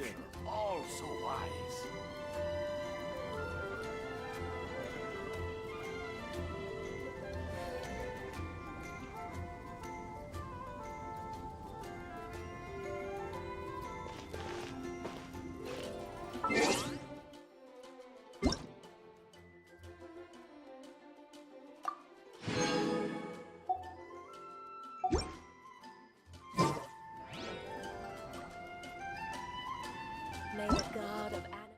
Darwin, all so wise. May the god of animals.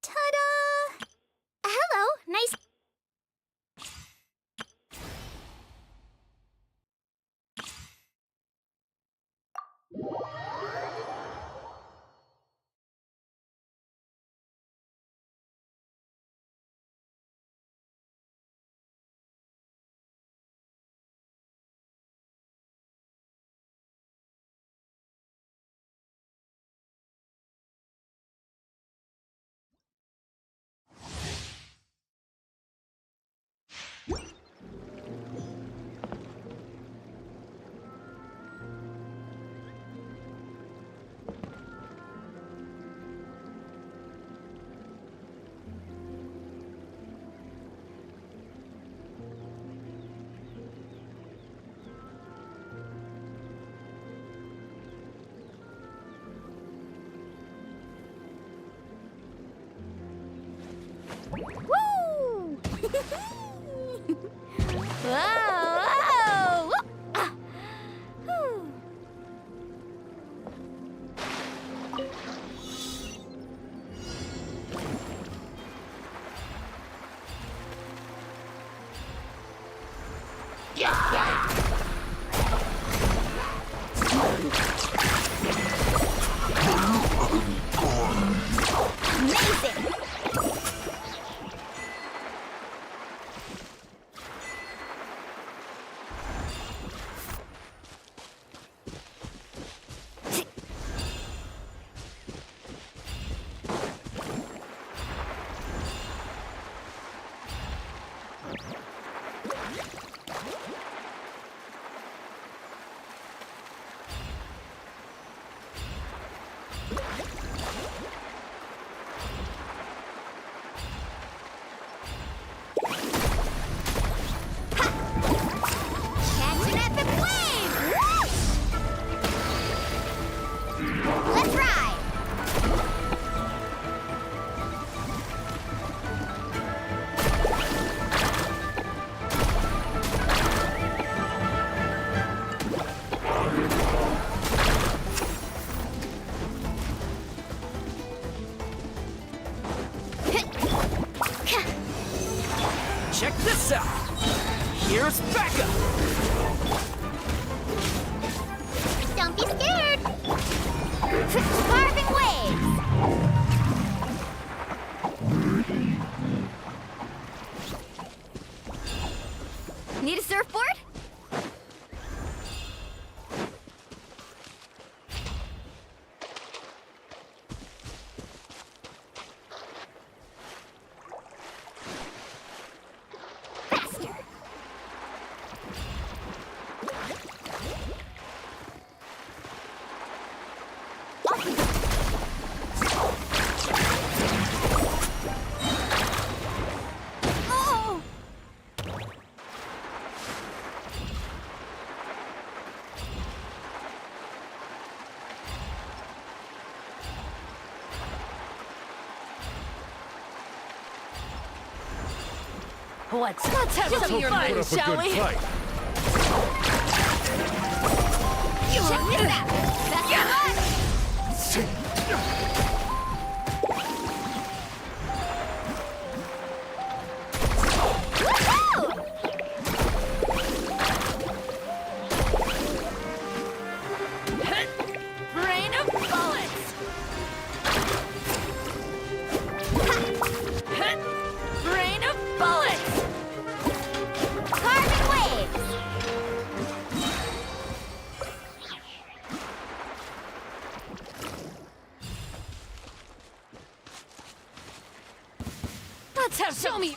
Ta-da! Hello, nice. Woo! Whoa! Whoa! Ah. Whew. Amazing! Catch an epic wave! Whoosh! Let's ride! Check this out! Here's Becca! Don't be scared! Carving waves! Need a surfboard? Faster! Oh! Let's have some fun, Put up a shall good we? fight. Check this out! That's the one! Woohoo! Rain of bullets! Rain of bullets! Carving waves! Let's have show me.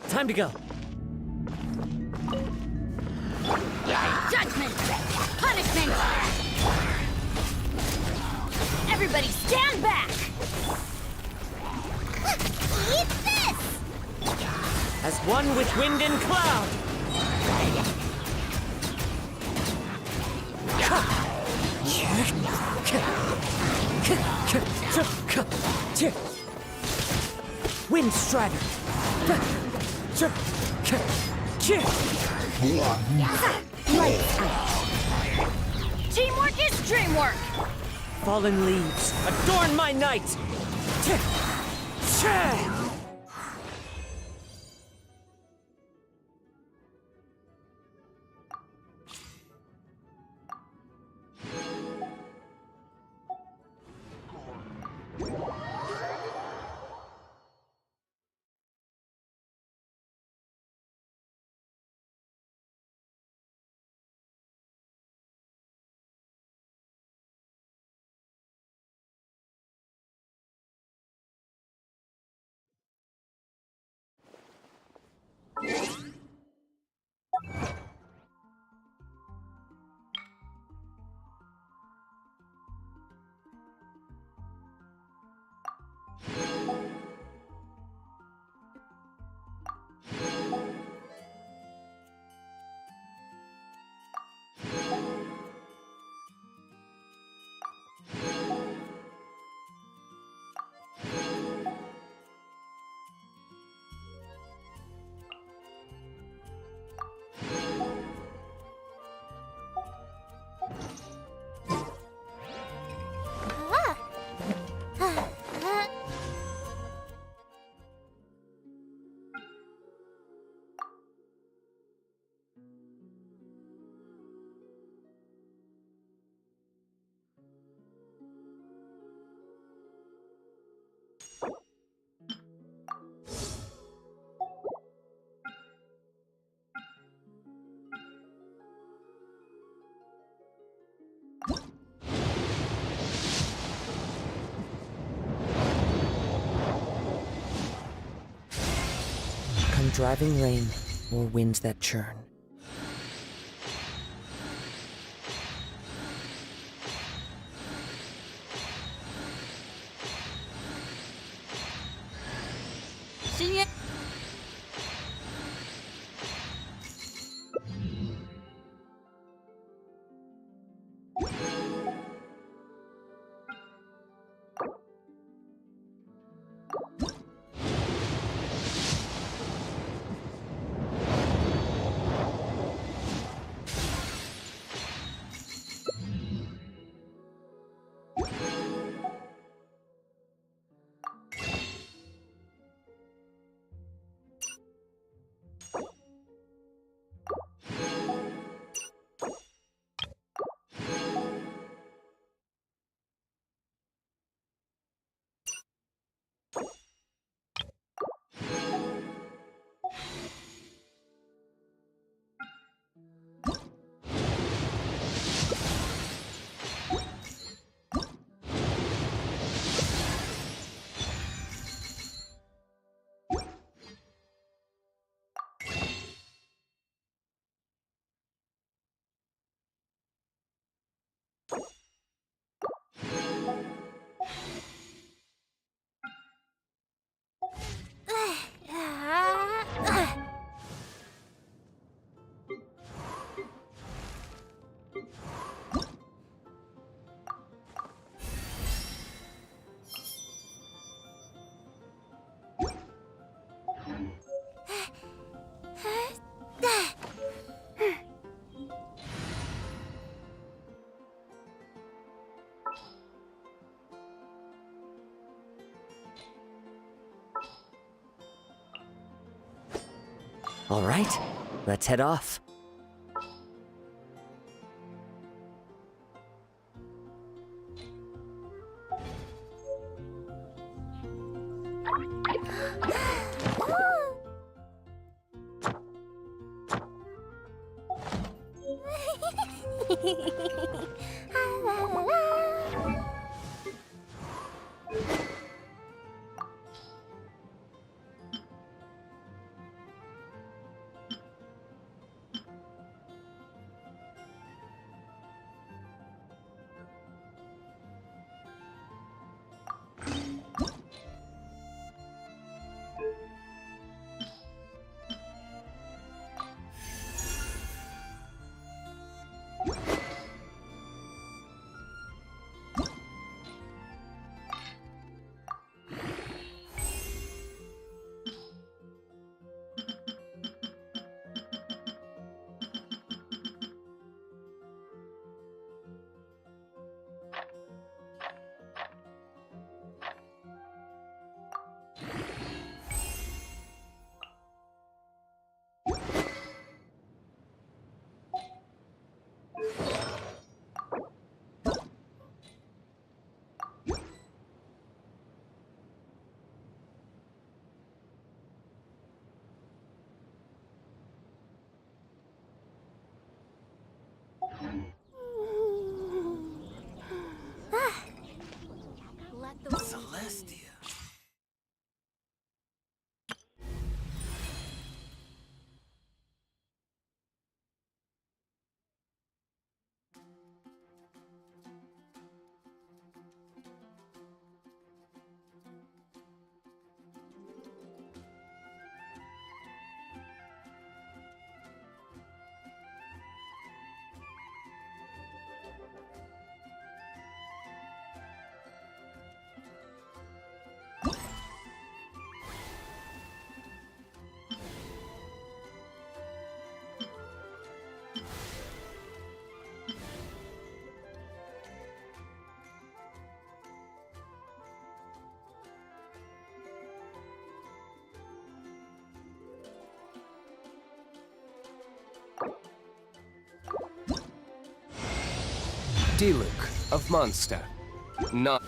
Time to go. Judgment! Punishment! Everybody stand back! Eat this! As one with wind and cloud. Wind Strider. Teamwork is dreamwork! Fallen leaves, adorn my night! Come driving rain or winds that churn. All right, let's head off. La, la, la. Let the Celestia. Diluc of Monster. Not.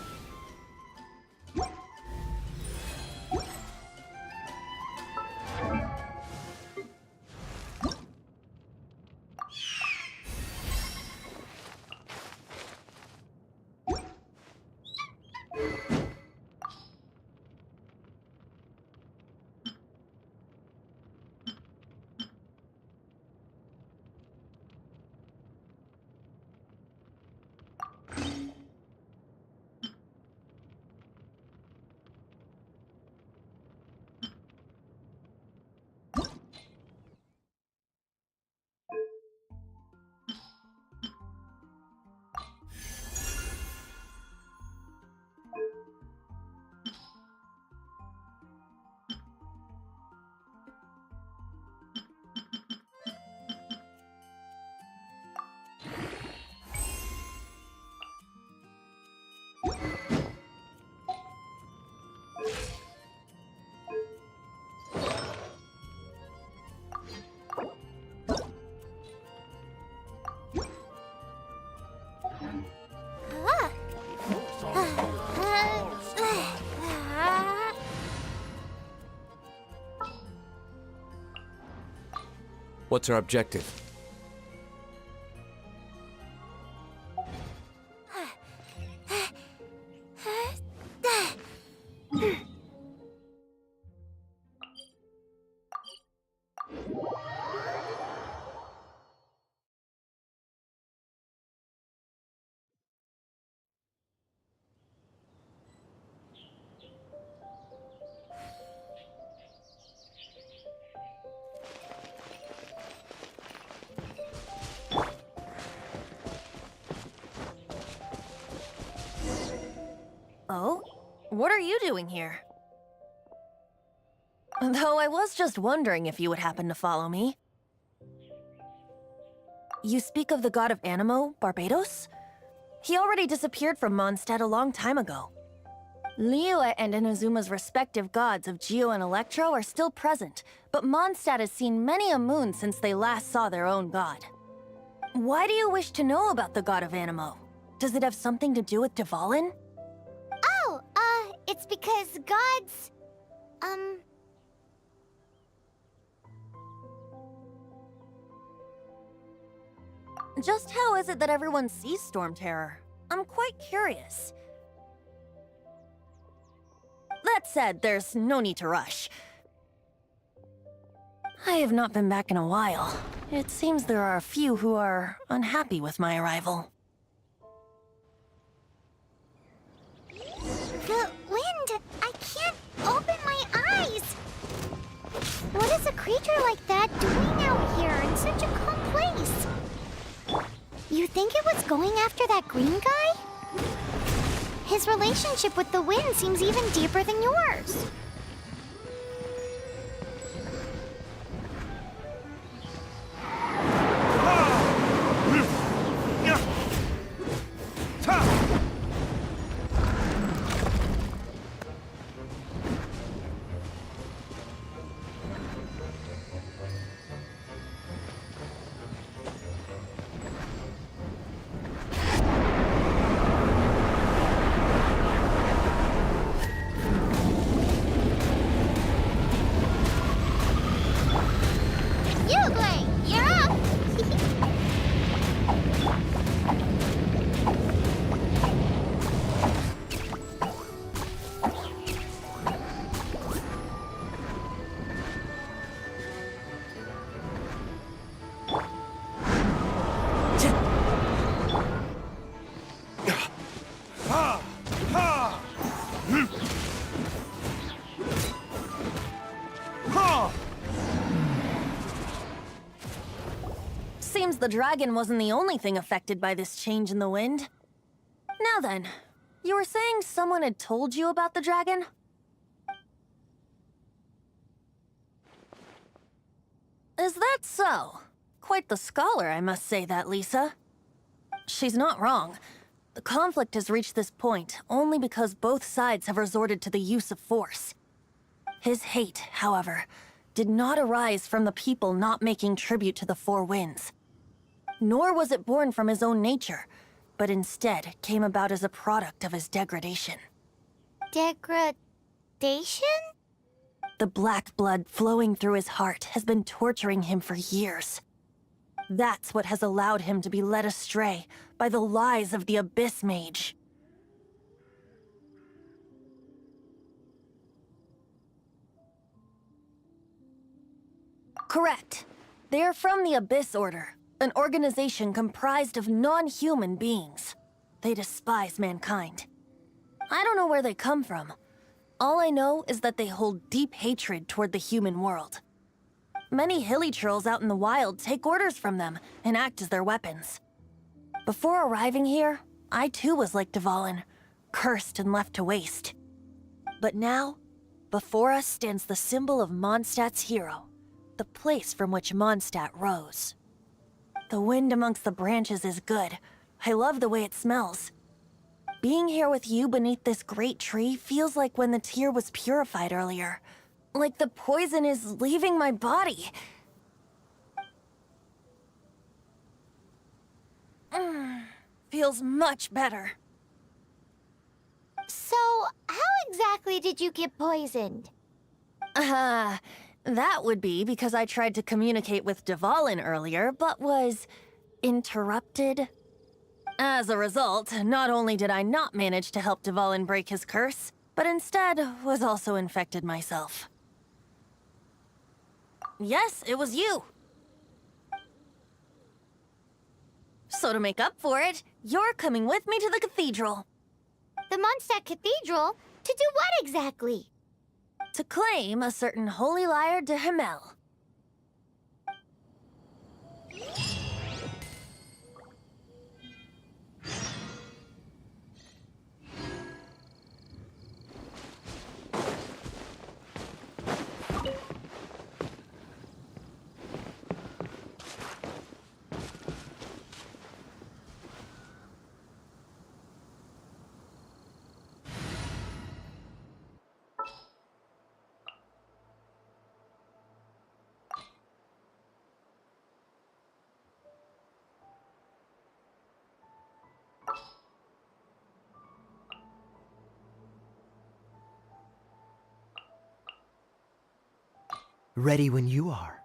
What's our objective? Oh? What are you doing here? Though I was just wondering if you would happen to follow me. You speak of the god of Animo, Barbados? He already disappeared from Mondstadt a long time ago. Liyue and Inazuma's respective gods of Geo and Electro are still present, but Mondstadt has seen many a moon since they last saw their own god. Why do you wish to know about the god of Animo? Does it have something to do with Dvalin? Oh, it's because gods, Just how is it that everyone sees Storm Terror? I'm quite curious. That said, there's no need to rush. I have not been back in a while. It seems there are a few who are unhappy with my arrival. The wind! I can't open my eyes! What is a creature like that doing out here in such a calm place? You think it was going after that green guy? His relationship with the wind seems even deeper than yours. You're up! Seems the dragon wasn't the only thing affected by this change in the wind. Now then, you were saying someone had told you about the dragon? Is that so? Quite the scholar, I must say that, Lisa. She's not wrong. The conflict has reached this point only because both sides have resorted to the use of force. His hate, however, did not arise from the people not making tribute to the Four Winds. Nor was it born from his own nature, but instead came about as a product of his degradation. Degradation? The black blood flowing through his heart has been torturing him for years. That's what has allowed him to be led astray by the lies of the Abyss Mage. Correct. They are from the Abyss Order, an organization comprised of non-human beings. They despise mankind. I don't know where they come from. All I know is that they hold deep hatred toward the human world. Many hilly trolls out in the wild take orders from them and act as their weapons. Before arriving here, I too was like Dvalin, cursed and left to waste. But now, before us stands the symbol of Mondstadt's hero, the place from which Mondstadt rose. The wind amongst the branches is good. I love the way it smells. Being here with you beneath this great tree feels like when the tear was purified earlier. Like the poison is leaving my body. Feels much better. So, how exactly did you get poisoned? That would be because I tried to communicate with Dvalin earlier, but was interrupted. As a result, not only did I not manage to help Dvalin break his curse, but instead was also infected myself. Yes, it was you. So to make up for it, you're coming with me to the cathedral. The Mondstadt Cathedral? To do what exactly? To claim a certain holy lyre de Himmel. Ready when you are.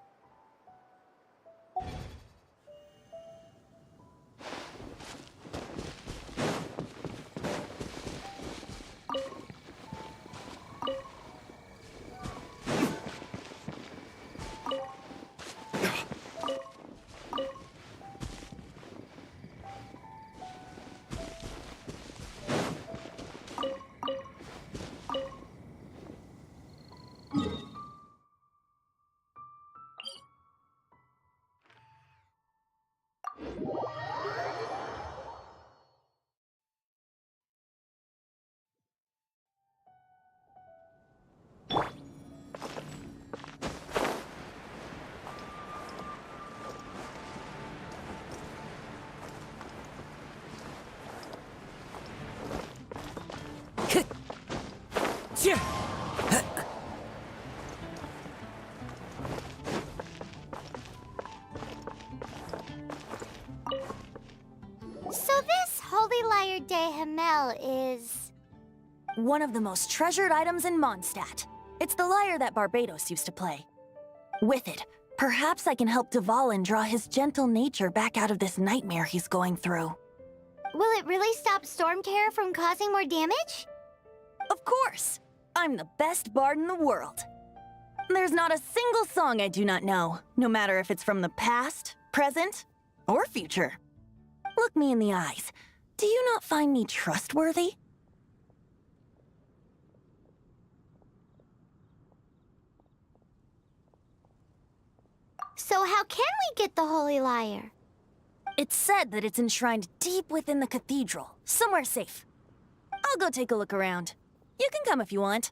de Himmel is... One of the most treasured items in Mondstadt. It's the lyre that Barbados used to play. With it, perhaps I can help Dvalin draw his gentle nature back out of this nightmare he's going through. Will it really stop Storm Terror from causing more damage? Of course! I'm the best bard in the world. There's not a single song I do not know, no matter if it's from the past, present, or future. Look me in the eyes. Do you not find me trustworthy? So how can we get the Holy Lyre? It's said that it's enshrined deep within the cathedral, somewhere safe. I'll go take a look around. You can come if you want.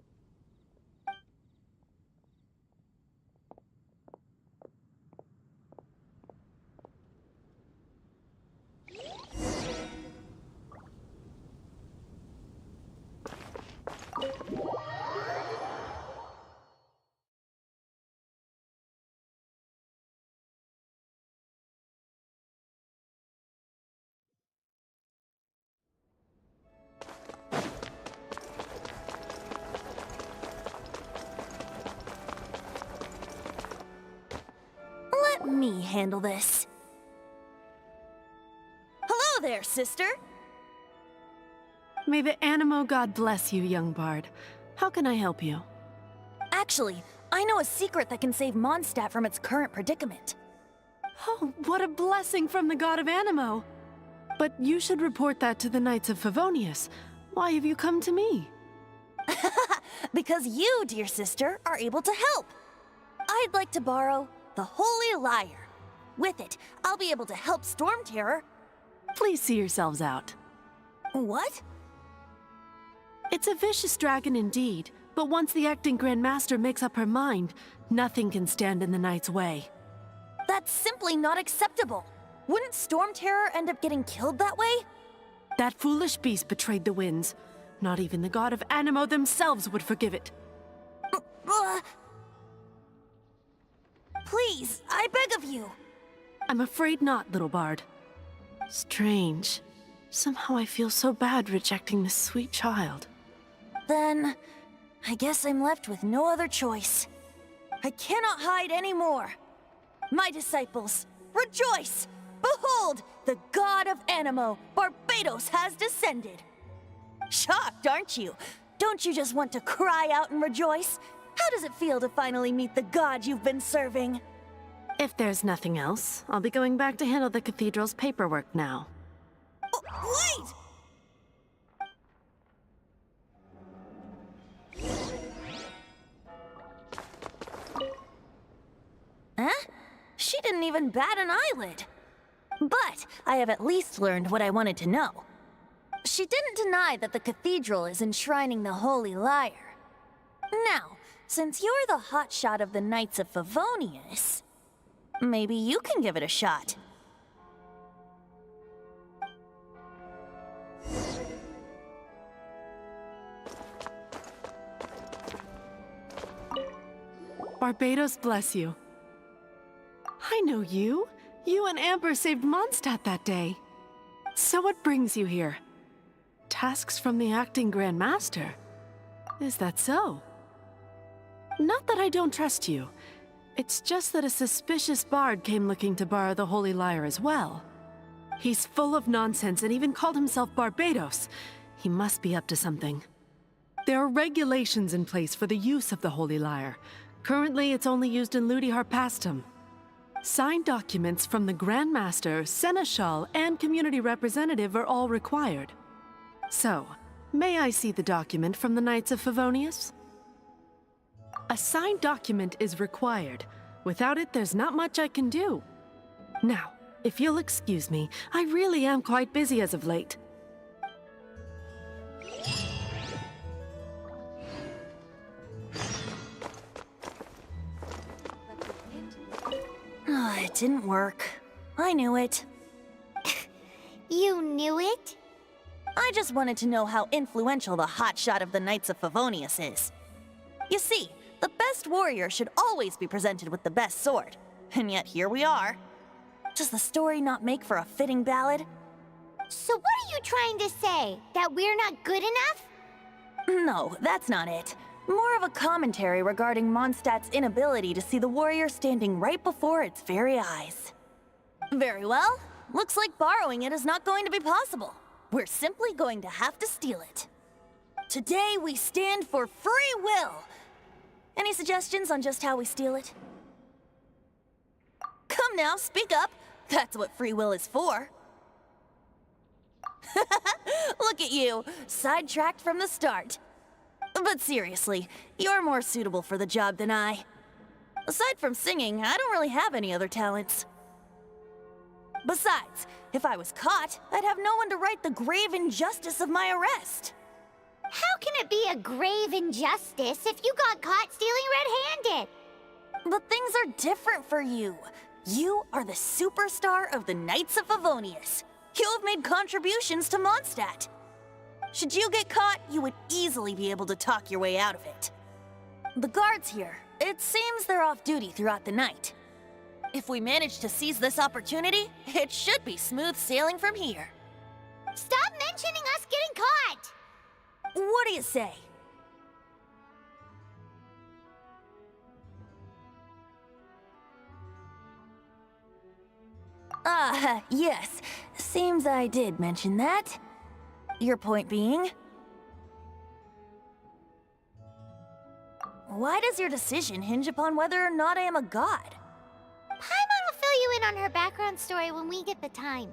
Let me handle this. Hello there, sister! May the Animo God bless you, young bard. How can I help you? Actually, I know a secret that can save Mondstadt from its current predicament. Oh, what a blessing from the God of Animo! But you should report that to the Knights of Favonius. Why have you come to me? Because you, dear sister, are able to help. I'd like to borrow the Holy Lyre. With it, I'll be able to help Storm Terror. Please see yourselves out. What? It's a vicious dragon indeed, but once the acting Grand Master makes up her mind, nothing can stand in the Knight's way. That's simply not acceptable. Wouldn't Storm Terror end up getting killed that way? That foolish beast betrayed the winds. Not even the God of Animo themselves would forgive it. Please, I beg of you. I'm afraid not, little bard. Strange. Somehow I feel so bad rejecting this sweet child. Then, I guess I'm left with no other choice. I cannot hide anymore. My disciples, rejoice! Behold, the God of Animo, Barbados, has descended. Shocked, aren't you? Don't you just want to cry out and rejoice? How does it feel to finally meet the God you've been serving? If there's nothing else, I'll be going back to handle the cathedral's paperwork now. Oh, wait! Huh? She didn't even bat an eyelid. But I have at least learned what I wanted to know. She didn't deny that the cathedral is enshrining the Holy Lyre. Now, since you're the hotshot of the Knights of Favonius, maybe you can give it a shot. Barbados bless you. I know you. You and Amber saved Mondstadt that day. So what brings you here? Tasks from the acting Grand Master. Is that so? Not that I don't trust you. It's just that a suspicious bard came looking to borrow the Holy Lyre as well. He's full of nonsense and even called himself Barbados. He must be up to something. There are regulations in place for the use of the Holy Lyre. Currently, it's only used in Ludi Harpastum. Signed documents from the Grand Master, Seneschal, and Community Representative are all required. So, may I see the document from the Knights of Favonius? A signed document is required. Without it, there's not much I can do. Now, if you'll excuse me, I really am quite busy as of late. It didn't work. I knew it. You knew it? I just wanted to know how influential the hotshot of the Knights of Favonius is. You see, the best warrior should always be presented with the best sword. And yet here we are. Does the story not make for a fitting ballad? So what are you trying to say? That we're not good enough? No, that's not it. More of a commentary regarding Mondstadt's inability to see the warrior standing right before its very eyes. Very well. Looks like borrowing it is not going to be possible. We're simply going to have to steal it. Today we stand for free will. Any suggestions on just how we steal it? Come now, speak up. That's what free will is for. Look at you, sidetracked from the start. But seriously, you're more suitable for the job than I. Aside from singing, I don't really have any other talents. Besides, if I was caught, I'd have no one to right the grave injustice of my arrest. How can it be a grave injustice if you got caught stealing red-handed? But things are different for you. You are the superstar of the Knights of Favonius. You have made contributions to Mondstadt. Should you get caught, you would easily be able to talk your way out of it. The guards here, it seems they're off duty throughout the night. If we manage to seize this opportunity, it should be smooth sailing from here. Stop mentioning us getting caught! What do you say? Yes. Seems I did mention that. Your point being? Why does your decision hinge upon whether or not I am a god? Paimon will fill you in on her background story when we get the time.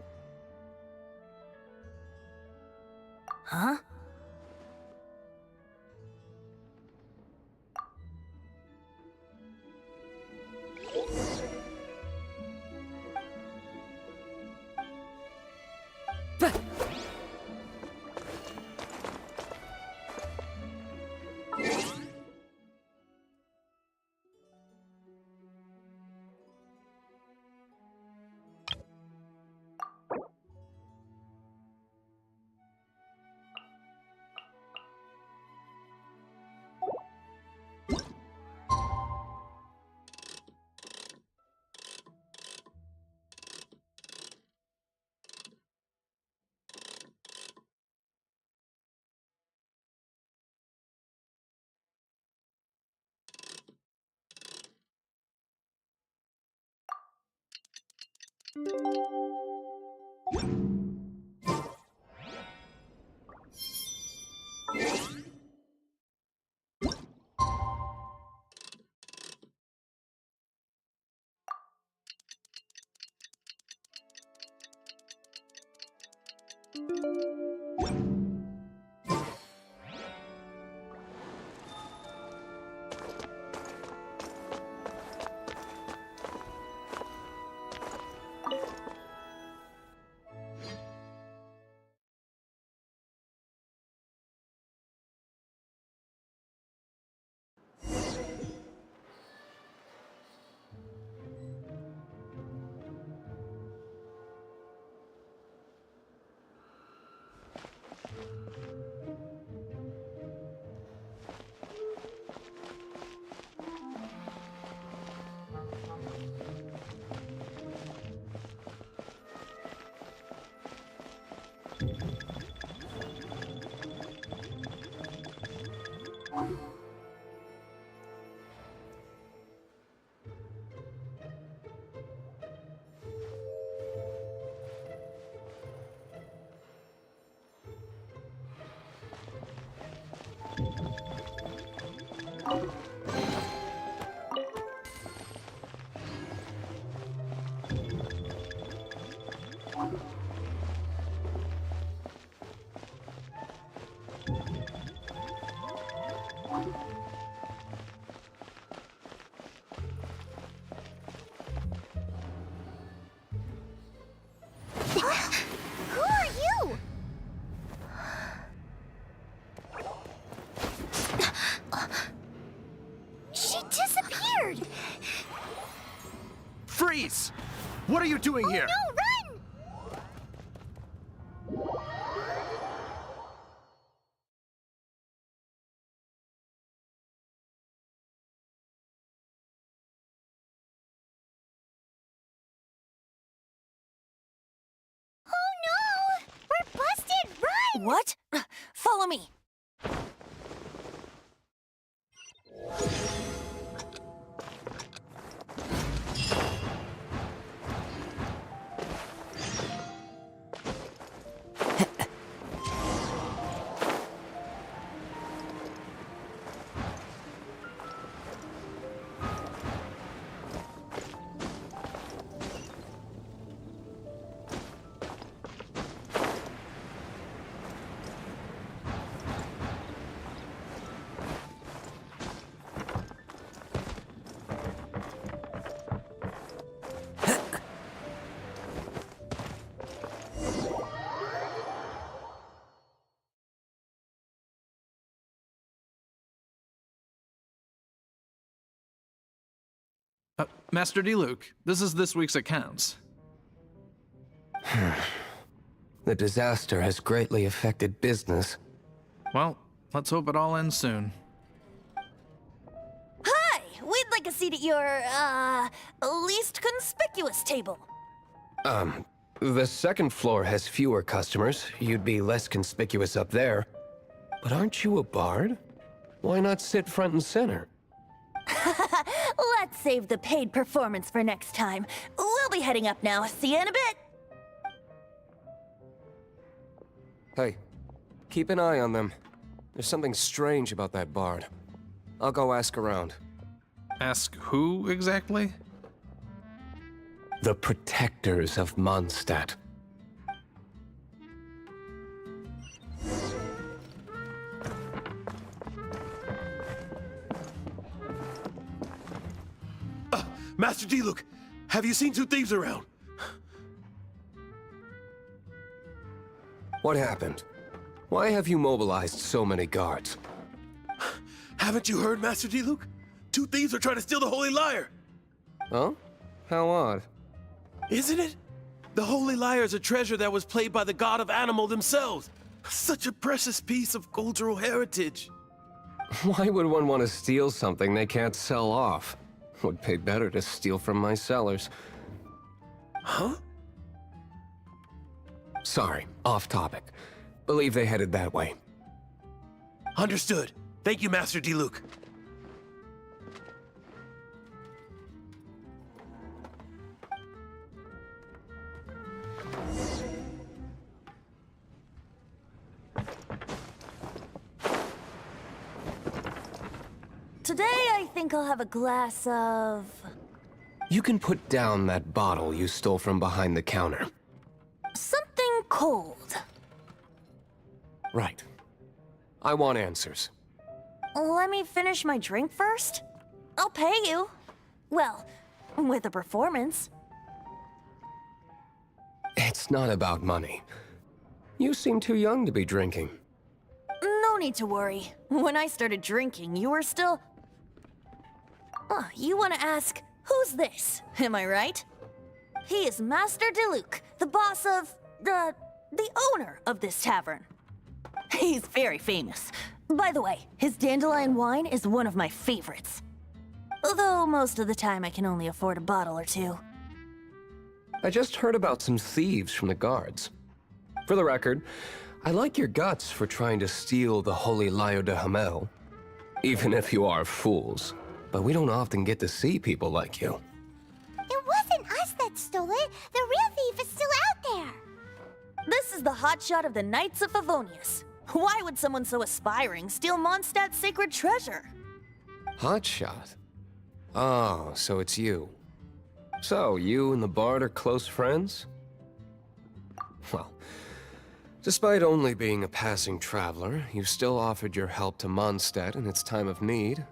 Huh? Who are you? She disappeared! Freeze! What are you doing here? No, run! Oh no! What? Follow me. Master D-Luke, this is this week's accounts. The disaster has greatly affected business. Well, let's hope it all ends soon. Hi! We'd like a seat at your, least conspicuous table. The second floor has fewer customers. You'd be less conspicuous up there. But aren't you a bard? Why not sit front and center? Let's save the paid performance for next time. We'll be heading up now. See you in a bit. Hey, keep an eye on them. There's something strange about that bard. I'll go ask around. Ask who exactly? The protectors of Mondstadt. Master D-Luke, have you seen two thieves around? What happened? Why have you mobilized so many guards? Haven't you heard, Master D-Luke? Two thieves are trying to steal the Holy Lyre. Huh? How odd. Isn't it? The Holy Lyre is a treasure that was played by the god of animal themselves. Such a precious piece of cultural heritage. Why would one want to steal something they can't sell off? Would pay better to steal from my sellers. Huh? Sorry, off topic. Believe they headed that way. Understood. Thank you, Master D-Luke. Today, I think I'll have a glass of... You can put down that bottle you stole from behind the counter. something cold. Right. I want answers. Let me finish my drink first. I'll pay you. Well, with a performance. It's not about money. You seem too young to be drinking. No need to worry. When I started drinking, you were still... you want to ask, who's this? Am I right? He is Master D-Luke, the boss of... the owner of this tavern. He's very famous. By the way, his dandelion wine is one of my favorites. Although most of the time I can only afford a bottle or two. I just heard about some thieves from the guards. For the record, I like your guts for trying to steal the Holy Lyre de Hamel. Even if you are fools. But we don't often get to see people like you. It wasn't us that stole it. The real thief is still out there. This is the hotshot of the Knights of Favonius. Why would someone so aspiring steal Mondstadt's sacred treasure? Hotshot? Oh, so it's you. So, you and the Bard are close friends? Well, despite only being a passing traveler, you still offered your help to Mondstadt in its time of need.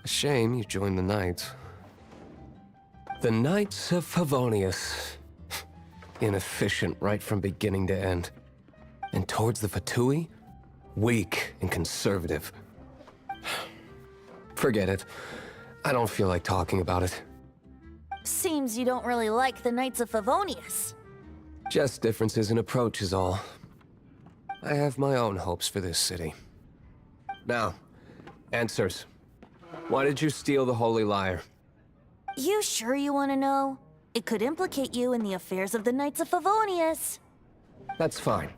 A shame you joined the Knights. The Knights of Favonius. Inefficient right from beginning to end. And towards the Fatui, weak and conservative. Forget it. I don't feel like talking about it. Seems you don't really like the Knights of Favonius. Just differences in approach is all. I have my own hopes for this city. Now, answers. Why did you steal the Holy Lyre? You sure you want to know? It could implicate you in the affairs of the Knights of Favonius. That's fine.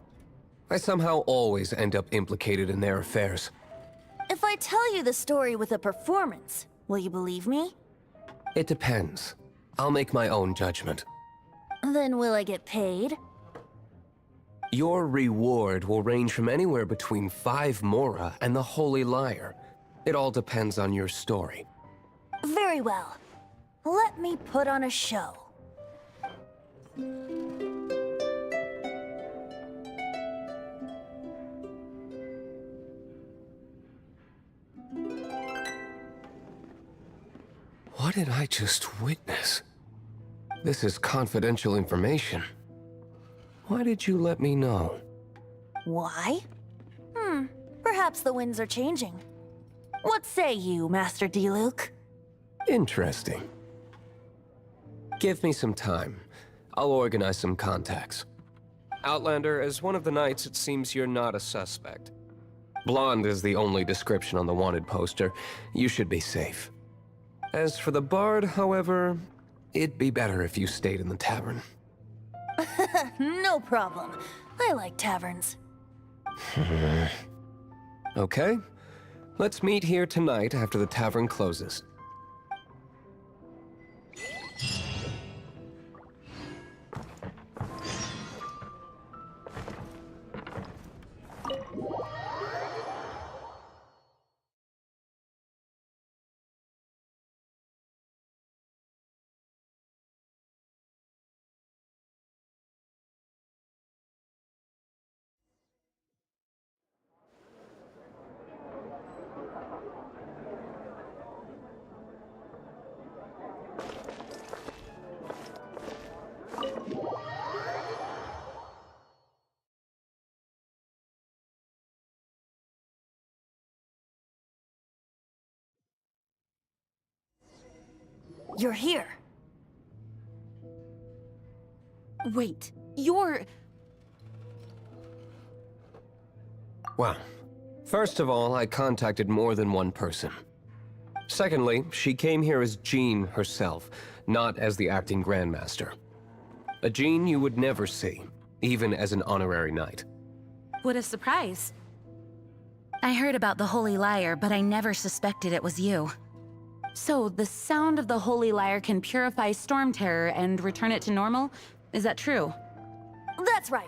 I somehow always end up implicated in their affairs. If I tell you the story with a performance, will you believe me? It depends. I'll make my own judgment. Then will I get paid? Your reward will range from anywhere between 5 Mora and the Holy Liar. It all depends on your story. Very well. Let me put on a show. What did I just witness? This is confidential information. Why did you let me know? Why? Perhaps the winds are changing. What say you, Master Diluc? Interesting. Give me some time. I'll organize some contacts. Outlander, as one of the knights, it seems you're not a suspect. Blonde is the only description on the wanted poster. You should be safe. As for the bard, however, it'd be better if you stayed in the tavern. No problem. I like taverns. Okay. Let's meet here tonight after the tavern closes. You're here. Wait, you're... Well, first of all, I contacted more than one person. Secondly, she came here as Jean herself, not as the acting Grandmaster. A Jean you would never see, even as an honorary knight. What a surprise. I heard about the Holy Liar, but I never suspected it was you. So, the sound of the Holy Liar can purify Storm Terror and return it to normal? Is that true? That's right.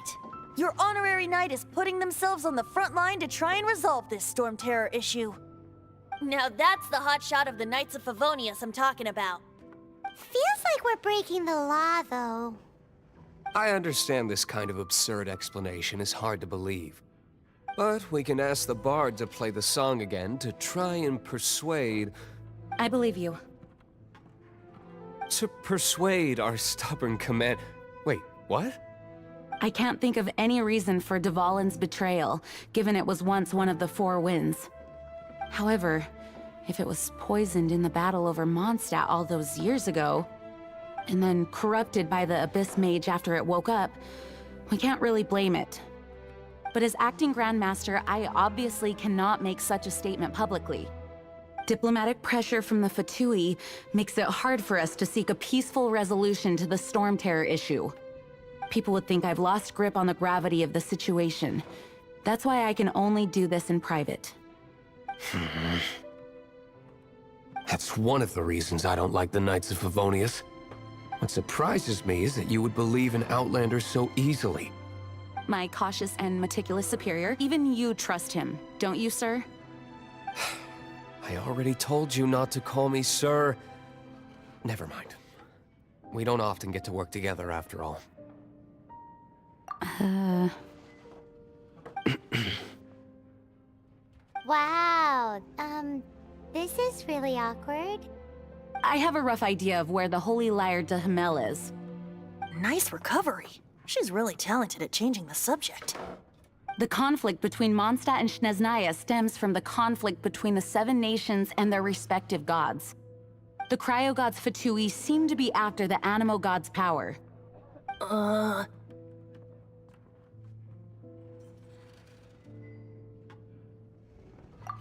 Your honorary knight is putting themselves on the front line to try and resolve this Storm Terror issue. Now that's the hotshot of the Knights of Favonius I'm talking about. Feels like we're breaking the law, though. I understand this kind of absurd explanation is hard to believe. But we can ask the bard to play the song again to try and persuade... I believe you. To persuade our stubborn command... Wait, what? I can't think of any reason for Dvalin's betrayal, given it was once one of the Four Winds. However, if it was poisoned in the battle over Mondstadt all those years ago, and then corrupted by the Abyss Mage after it woke up, we can't really blame it. But as acting Grandmaster, I obviously cannot make such a statement publicly. Diplomatic pressure from the F2P makes it hard for us to seek a peaceful resolution to the Storm Terror issue. People would think I've lost grip on the gravity of the situation. That's why I can only do this in private. That's one of the reasons I don't like the Knights of Favonius. What surprises me is that you would believe in Outlander so easily. My cautious and meticulous superior, even you trust him, don't you, sir? I already told you not to call me sir. Never mind. We don't often get to work together after all. Wow, this is really awkward. I have a rough idea of where the Holy Liar de Himmel is. Nice recovery. She's really talented at changing the subject. The conflict between Mondstadt and Snezhnaya stems from the conflict between the Seven Nations and their respective gods. The Cryo-gods F2P seem to be after the Animo god's power.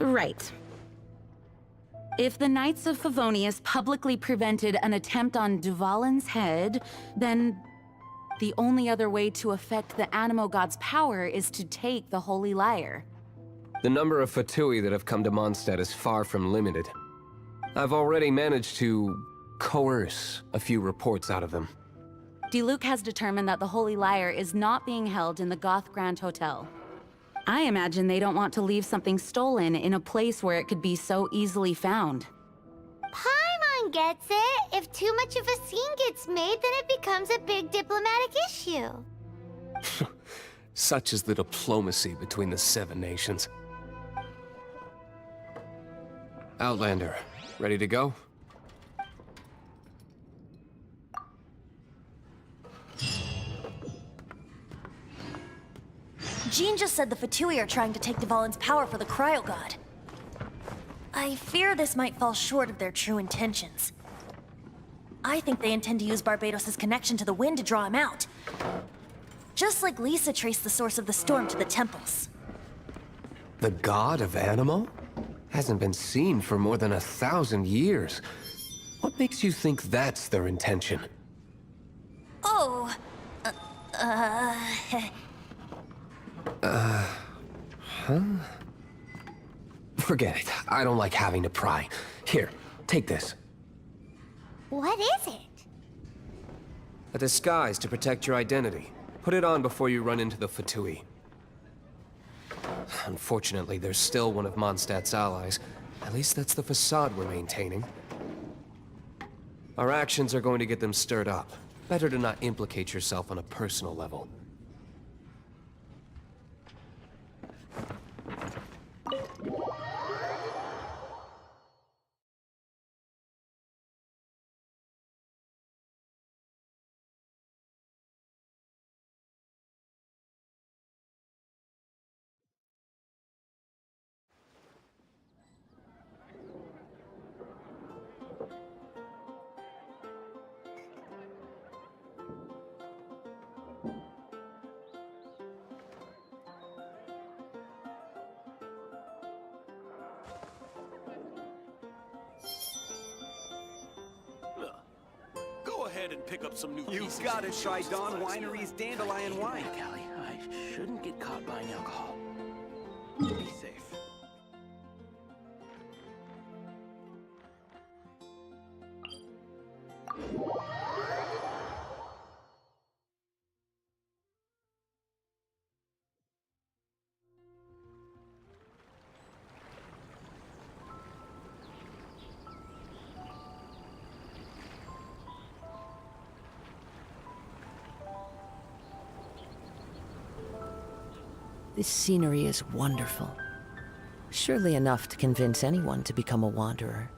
Right. If the Knights of Favonius publicly prevented an attempt on Dvalin's head, then The only other way to affect the Animo God's power is to take the Holy Lyre. The number of Fatui that have come to Mondstadt is far from limited. I've already managed to coerce a few reports out of them. Diluc has determined that the Holy Lyre is not being held in the Goth Grand Hotel. I imagine they don't want to leave something stolen in a place where it could be so easily found. Paimon gets it. If too much of a scene gets made, then it becomes a big diplomatic issue. Such is the diplomacy between the 7 nations. Outlander, ready to go? Jean just said the Fatui are trying to take Dvalin's power for the Cryo God. I fear this might fall short of their true intentions. I think they intend to use Barbados' connection to the wind to draw him out. Just like Lisa traced the source of the storm to the temples. The god of Animo? Hasn't been seen for more than 1,000 years. What makes you think that's their intention? Oh, Forget it. I don't like having to pry. Here, take this. What is it? A disguise to protect your identity. Put it on before you run into the Fatui. Unfortunately, there's still one of Mondstadt's allies. At least that's the facade we're maintaining. Our actions are going to get them stirred up. Better to not implicate yourself on a personal level. Go ahead and pick up some new pieces. You've got to try Dawn Winery's Dandelion Wine. Callie, I shouldn't get caught buying alcohol. Be safe. This scenery is wonderful. Surely enough to convince anyone to become a wanderer.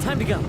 Time to go.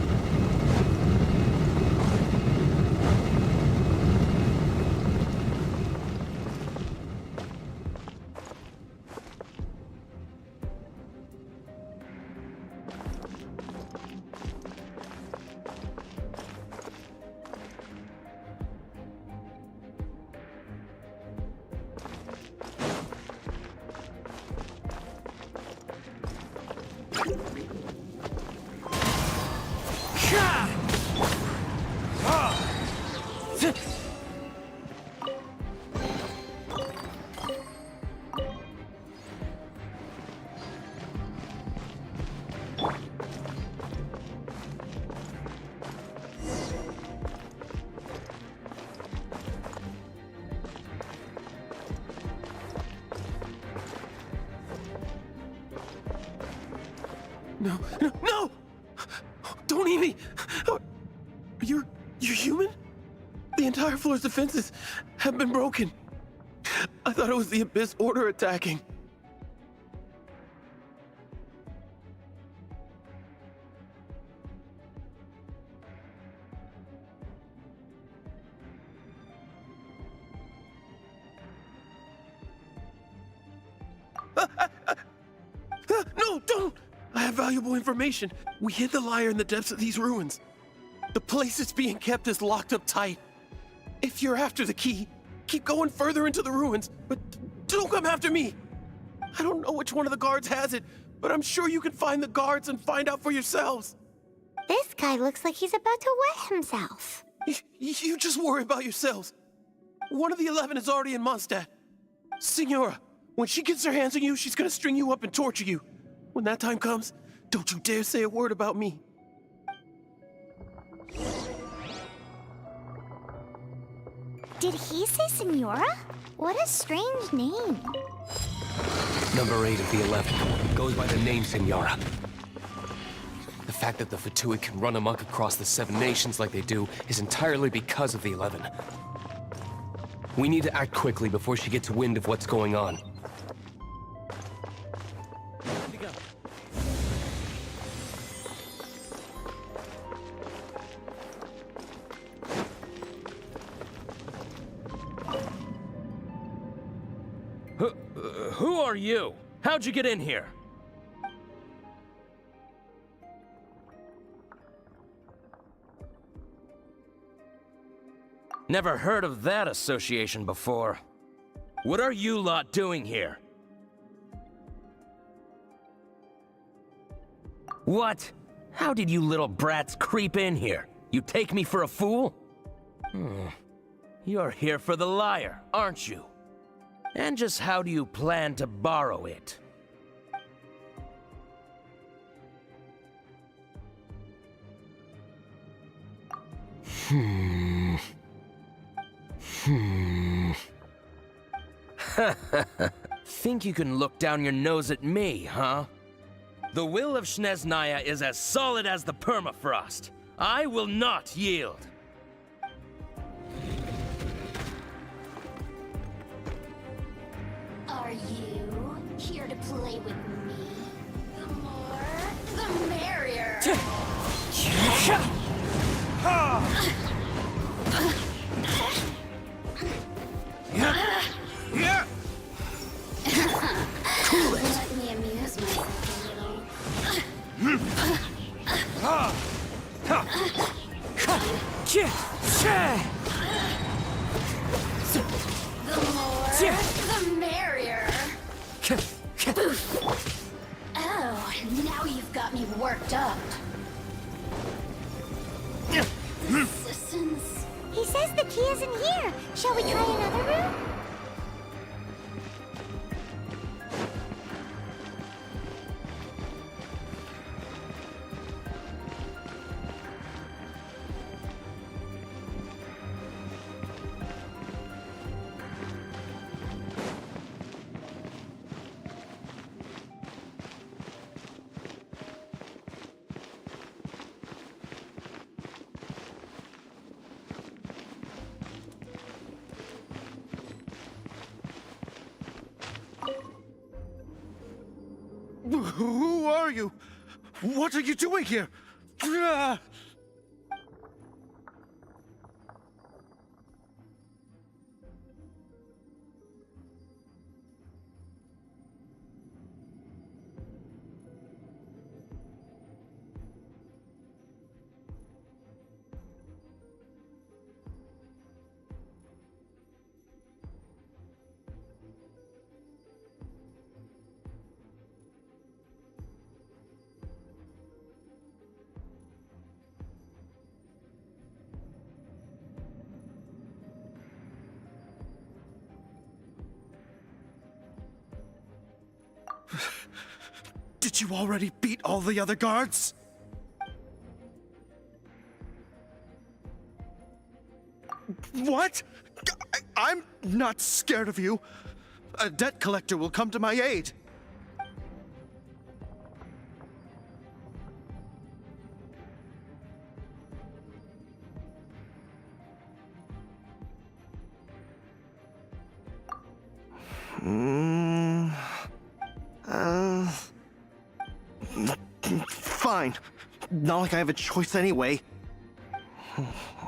No, no, no! Don't eat me! You're human? The entire floor's defenses have been broken. I thought it was the Abyss Order attacking. No, don't! I have valuable information. We hid the lyre in the depths of these ruins. The place it's being kept is locked up tight. If you're after the key, keep going further into the ruins, but don't come after me. I don't know which one of the guards has it, but I'm sure you can find the guards and find out for yourselves. This guy looks like he's about to wet himself. You just worry about yourselves. One of the 11 is already in Mondstadt. Signora, when she gets her hands on you, she's gonna string you up and torture you. When that time comes, don't you dare say a word about me. Did he say Senora? What a strange name. Number 8 of the 11 goes by the name Senora. The fact that the F2P can run amok across the 7 nations like they do is entirely because of the 11. We need to act quickly before she gets wind of what's going on. Who are you? How'd you get in here? Never heard of that association before. What are you lot doing here? What? How did you little brats creep in here? You take me for a fool? You're here for the lyre, aren't you? And just how do you plan to borrow it? Think you can look down your nose at me, huh? The will of Snezhnaya is as solid as the permafrost. I will not yield. Are you here to play with me? The more, the merrier. Cool it. Let me amuse myself a little. The more, the merrier. Oh, now you've got me worked up. Resistance. He says the key isn't here. Shall we try another room? Who are you? What are you doing here? Did you already beat all the other guards? What? I'm not scared of you. A debt collector will come to my aid. fine. Not like I have a choice anyway.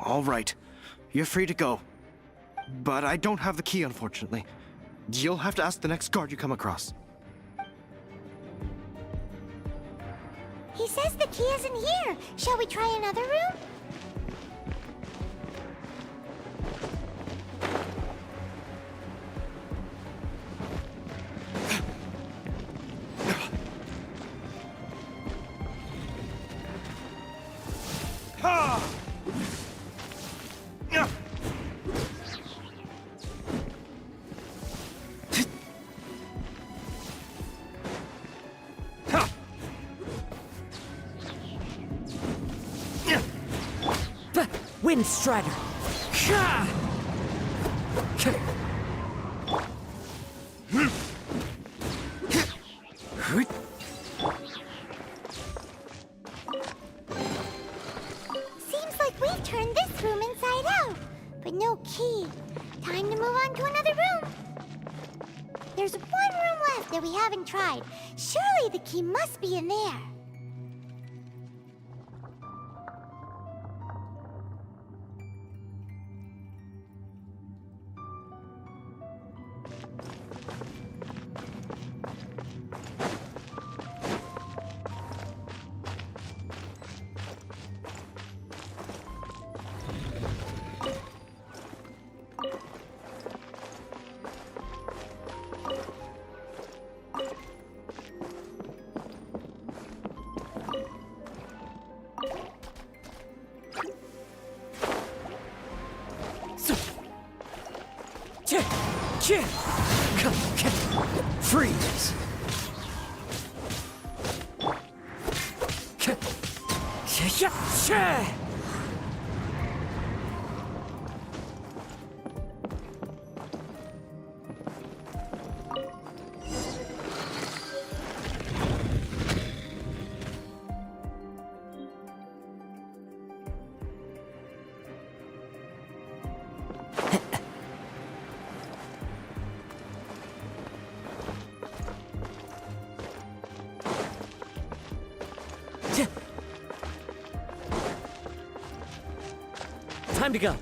All right. You're free to go. But I don't have the key, unfortunately. You'll have to ask the next guard you come across. He says the key isn't here. Shall we try another room? Wind Strider! Seems like we've turned this room inside out, but no key. Time to move on to another room. There's one room left that we haven't tried. Surely the key must be in there. Freeze! Time to go.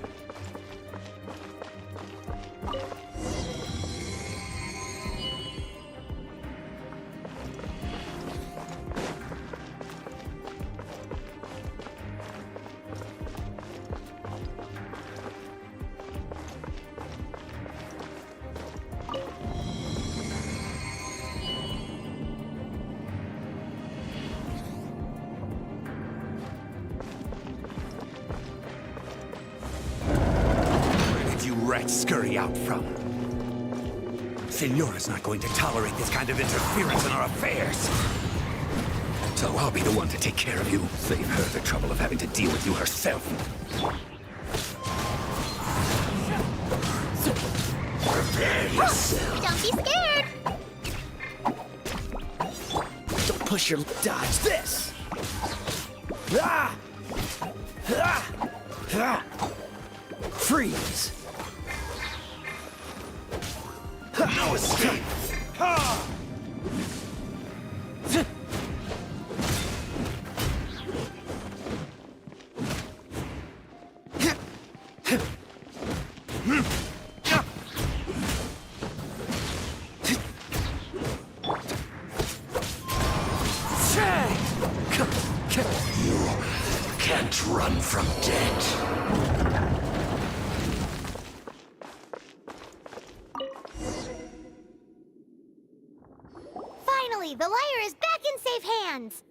Rats scurry out from. Senora's not going to tolerate this kind of interference in our affairs. So I'll be the one to take care of you. Save her the trouble of having to deal with you herself. Prepare yourself. Don't be scared. Don't push your dodge this! Freeze! No escape! You can't run from death. Finally, the liar is back in safe hands.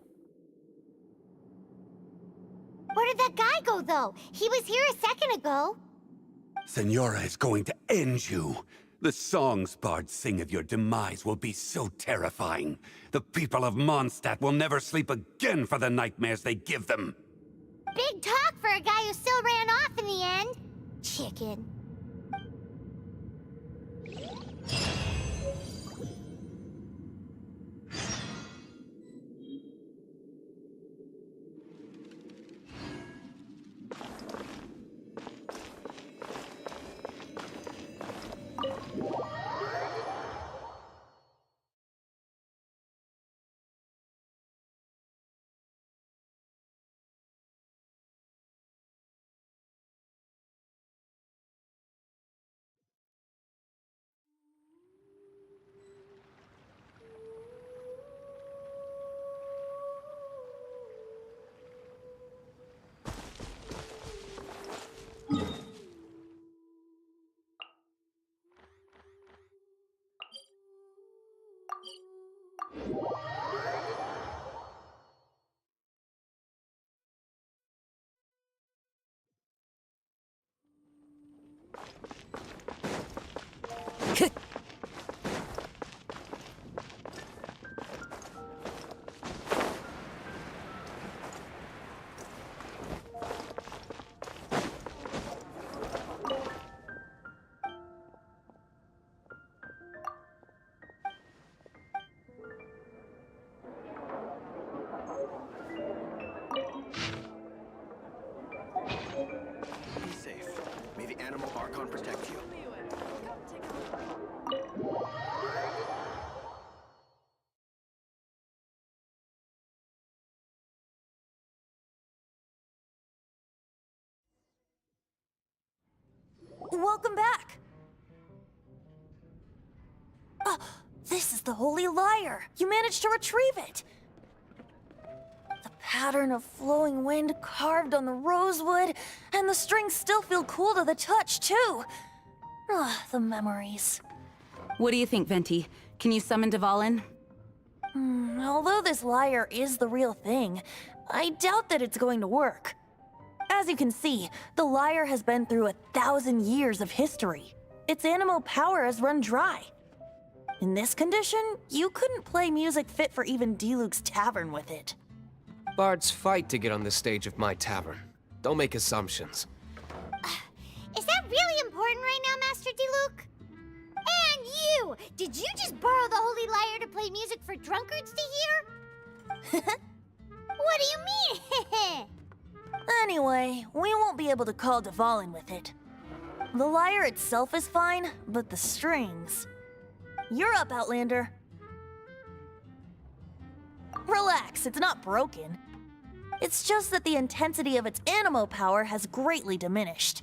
Where did that guy go, though? He was here a second ago. Senora is going to end you. The songs bards sing of your demise will be so terrifying. The people of Mondstadt will never sleep again for the nightmares they give them. Big talk for a guy who still ran off in the end. Chicken. Be safe. May the animal Archon protect you. Welcome back! This is the Holy Lyre! You managed to retrieve it! The pattern of flowing wind carved on the rosewood, and the strings still feel cool to the touch, too! The memories. What do you think, Venti? Can you summon Dvalin? Although this lyre is the real thing, I doubt that it's going to work. As you can see, the lyre has been through 1,000 years of history. Its animo power has run dry. In this condition, you couldn't play music fit for even Diluc's tavern with it. Bards fight to get on the stage of my tavern. Don't make assumptions. Is that really important right now, Master Diluc? And you! Did you just borrow the Holy Lyre to play music for drunkards to hear? What do you mean? Anyway, we won't be able to call Dvalin with it. The lyre itself is fine, but the strings... You're up, Outlander. Relax, it's not broken. It's just that the intensity of its animo power has greatly diminished.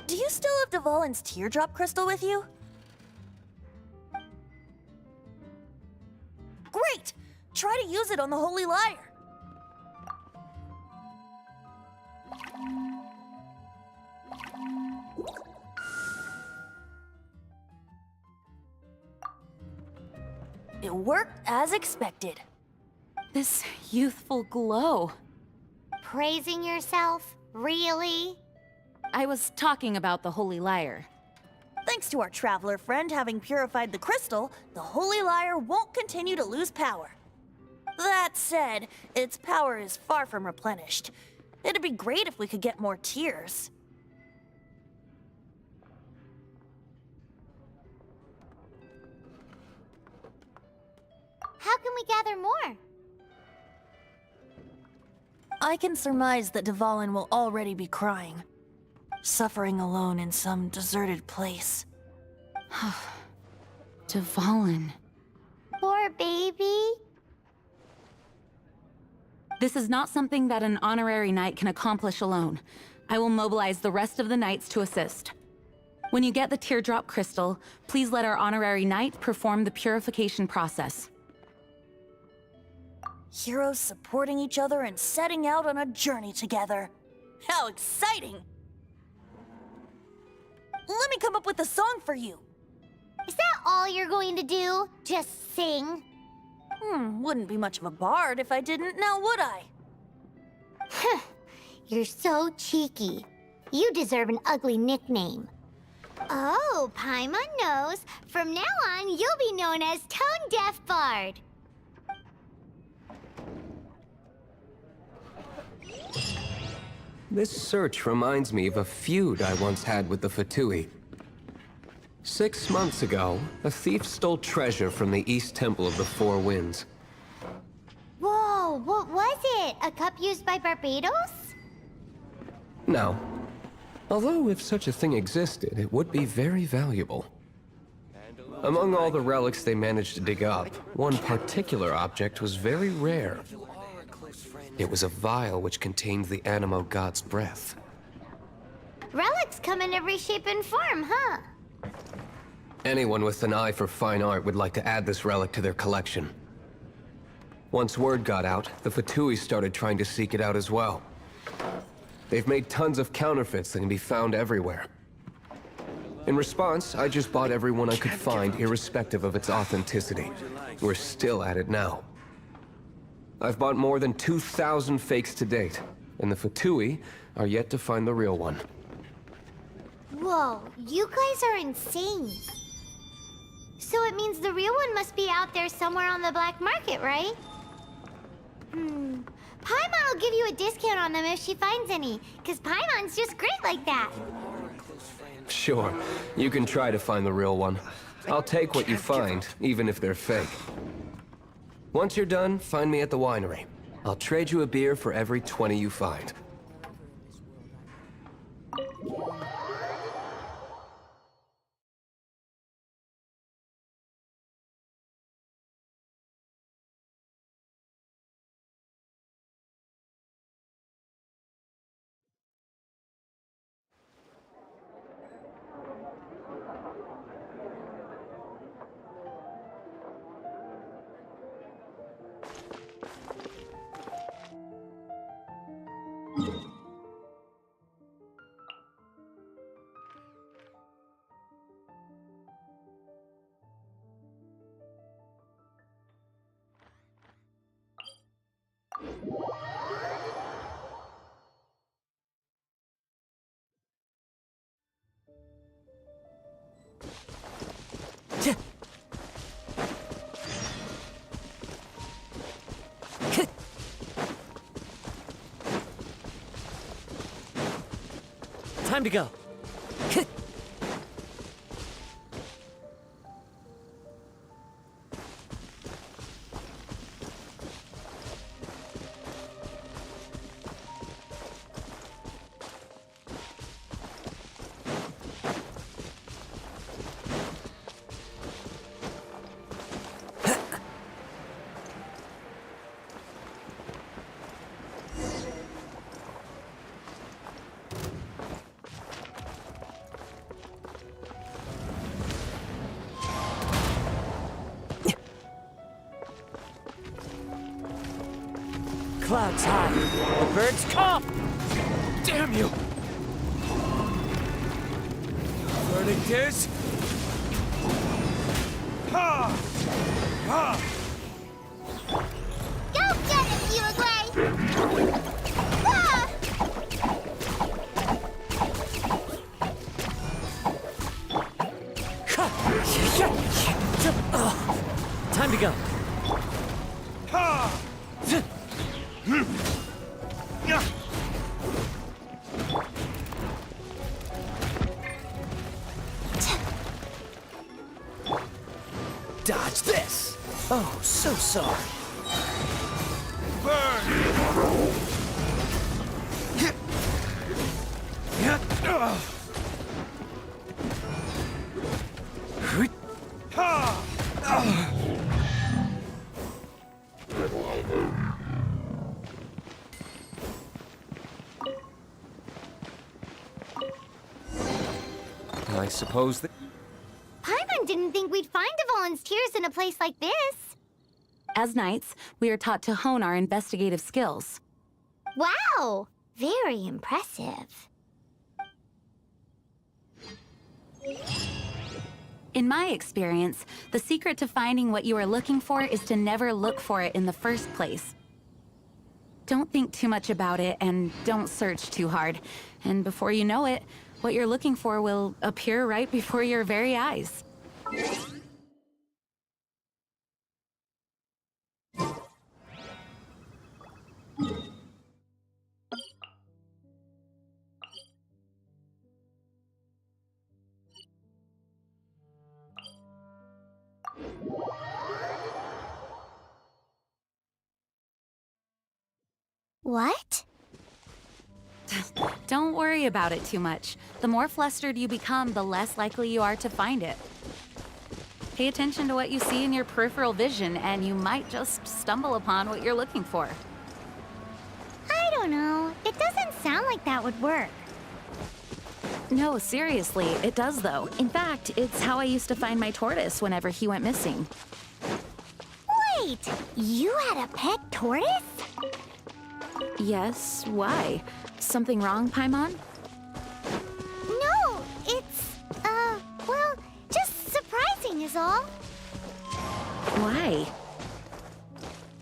Do you still have Dvalin's teardrop crystal with you? Great! Try to use it on the Holy Lyre. It worked as expected. This youthful glow. Praising yourself? Really? I was talking about the Holy Lyre. Thanks to our traveler friend having purified the crystal, the Holy Lyre won't continue to lose power. That said, its power is far from replenished. It'd be great if we could get more tears. How can we gather more? I can surmise that Dvalin will already be crying, suffering alone in some deserted place. Dvalin. Poor baby. This is not something that an honorary knight can accomplish alone. I will mobilize the rest of the knights to assist. When you get the teardrop crystal, please let our honorary knight perform the purification process. Heroes supporting each other and setting out on a journey together. How exciting! Let me come up with a song for you. Is that all you're going to do? Just sing? Wouldn't be much of a bard if I didn't, now would I? You're so cheeky. You deserve an ugly nickname. Oh, Paimon knows. From now on, you'll be known as Tone Deaf Bard. This search reminds me of a feud I once had with the F2P. 6 months ago, a thief stole treasure from the East Temple of the Four Winds. Whoa, what was it? A cup used by Barbados? No. Although if such a thing existed, it would be very valuable. Among all the relics they managed to dig up, one particular object was very rare. It was a vial which contained the Animo God's breath. Relics come in every shape and form, huh? Anyone with an eye for fine art would like to add this relic to their collection. Once word got out, the F2P started trying to seek it out as well. They've made tons of counterfeits that can be found everywhere. In response, I just bought every one I could find, irrespective of its authenticity. We're still at it now. I've bought more than 2,000 fakes to date, and the F2P are yet to find the real one. Whoa, you guys are insane. So it means the real one must be out there somewhere on the black market, right? Paimon will give you a discount on them if she finds any, because Paimon's just great like that. Sure, you can try to find the real one. I'll take what you find, even if they're fake. Once you're done, find me at the winery. I'll trade you a beer for every 20 you find. Time to go. Clouds high. The birds come! Damn you! Burning this? Ha! Ha! Go get it, Uruguay! Ah! Time to go. Ha! Dodge this! Oh, so sorry. I suppose that... Paimon didn't think we'd find the volunteers in a place like this. As knights, we are taught to hone our investigative skills. Wow! Very impressive. In my experience, the secret to finding what you are looking for is to never look for it in the first place. Don't think too much about it and don't search too hard. And before you know it, what you're looking for will appear right before your very eyes. What? Don't worry about it too much. The more flustered you become, the less likely you are to find it. Pay attention to what you see in your peripheral vision, and you might just stumble upon what you're looking for. I don't know. It doesn't sound like that would work. No, seriously, it does though. In fact, it's how I used to find my tortoise whenever he went missing. Wait! You had a pet tortoise? Yes, why? Something wrong, Paimon? No, it's, well, just surprising is all. Why?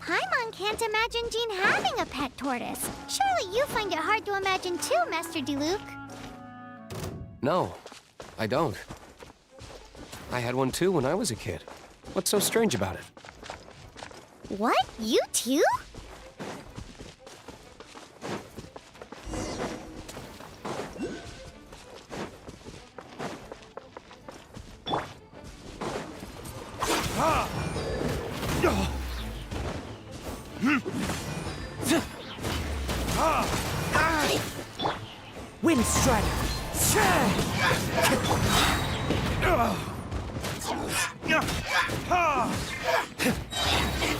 Paimon can't imagine Jean having a pet tortoise. Surely you find it hard to imagine too, Master Diluc. No, I don't. I had one too when I was a kid. What's so strange about it? What? You too? Wind Strider!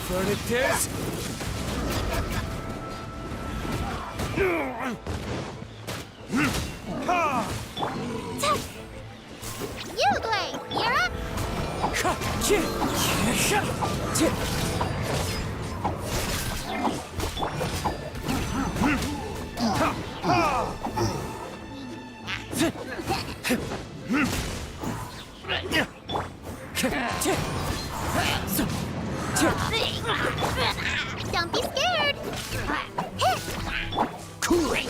Furnitus? You, Glade, you're up! Don't be scared! Cool it!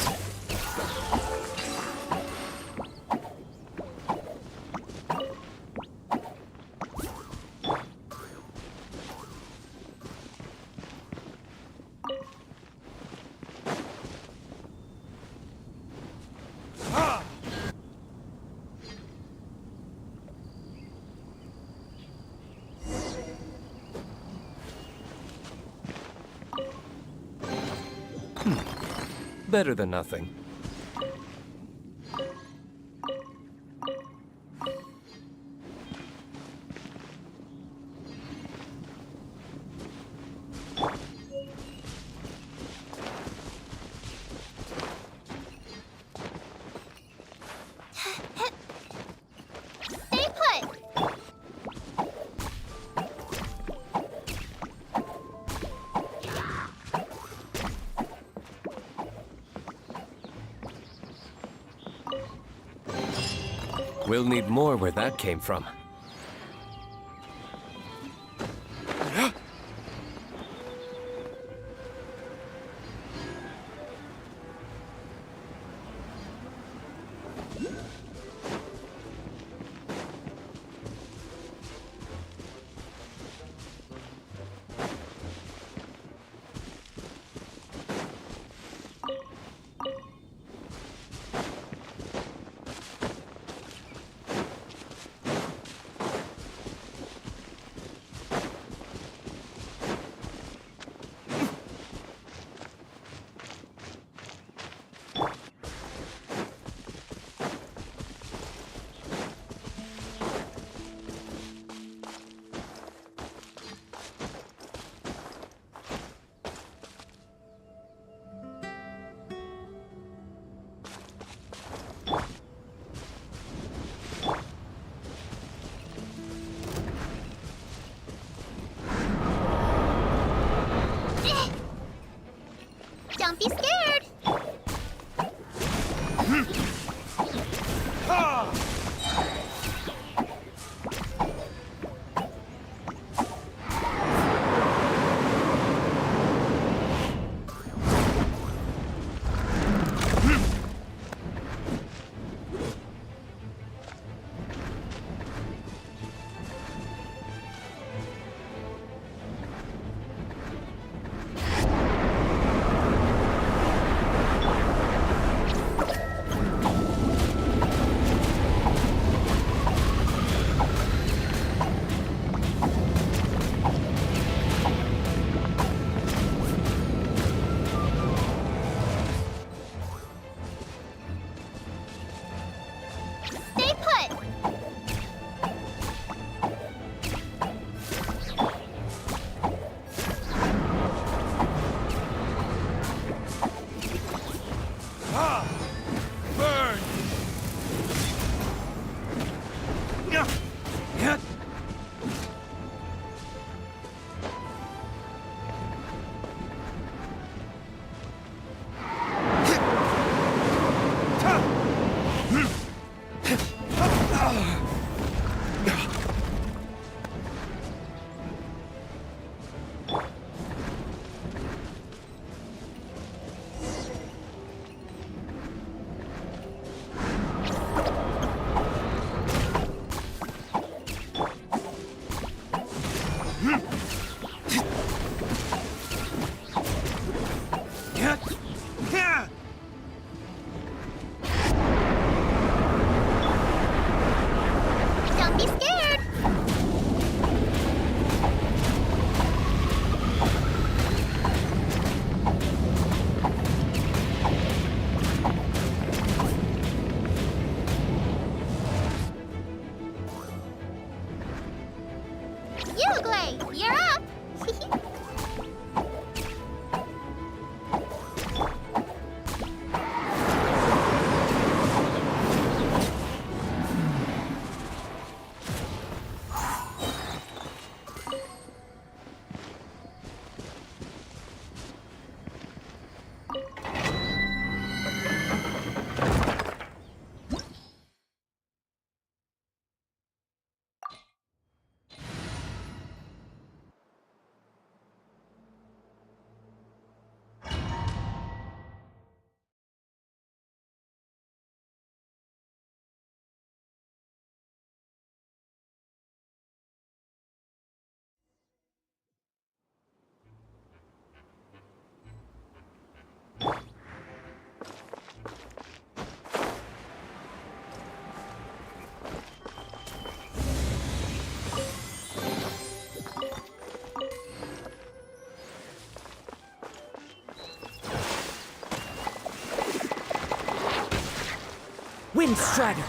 Better than nothing. Stay put! We'll need more where that came from. Don't be scared! Stay put! Burn! Wind Strider!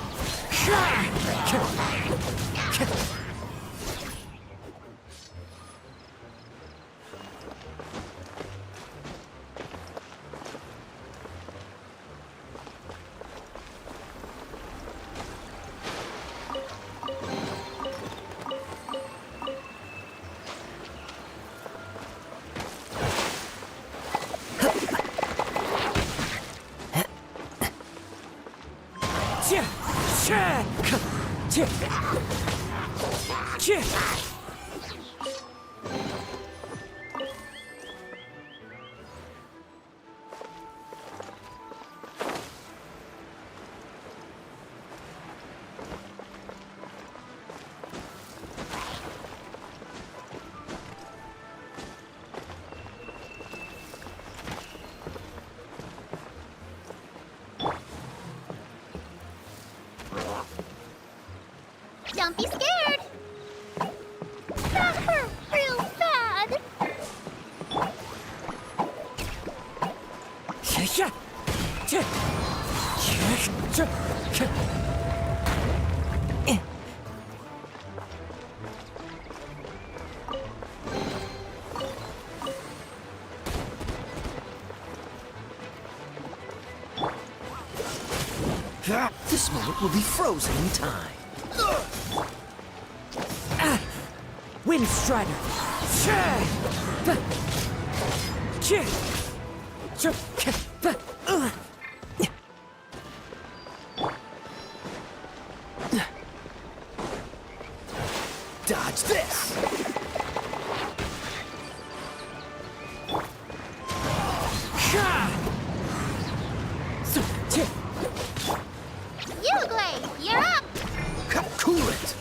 Don't be scared! That hurt real bad! This moment will be frozen in time. Wind Strider! Dodge this! Uglay, you're up! Cool it!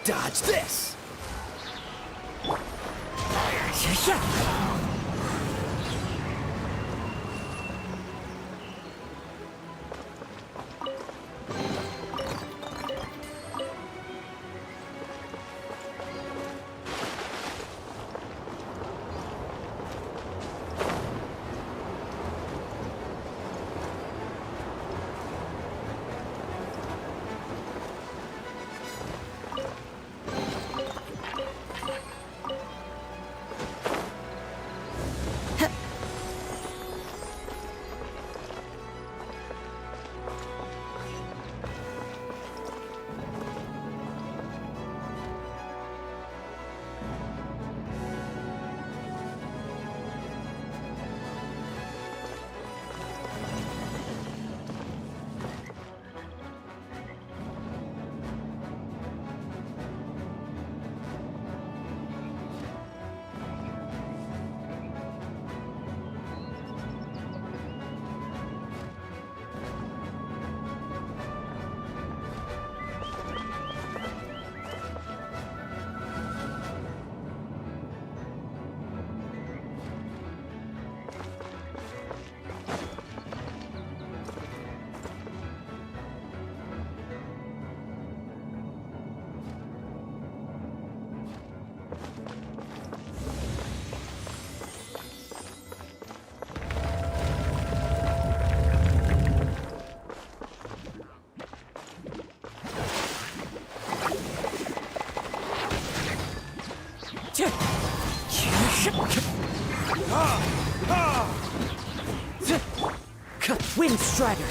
Dodge this! Wind Strider!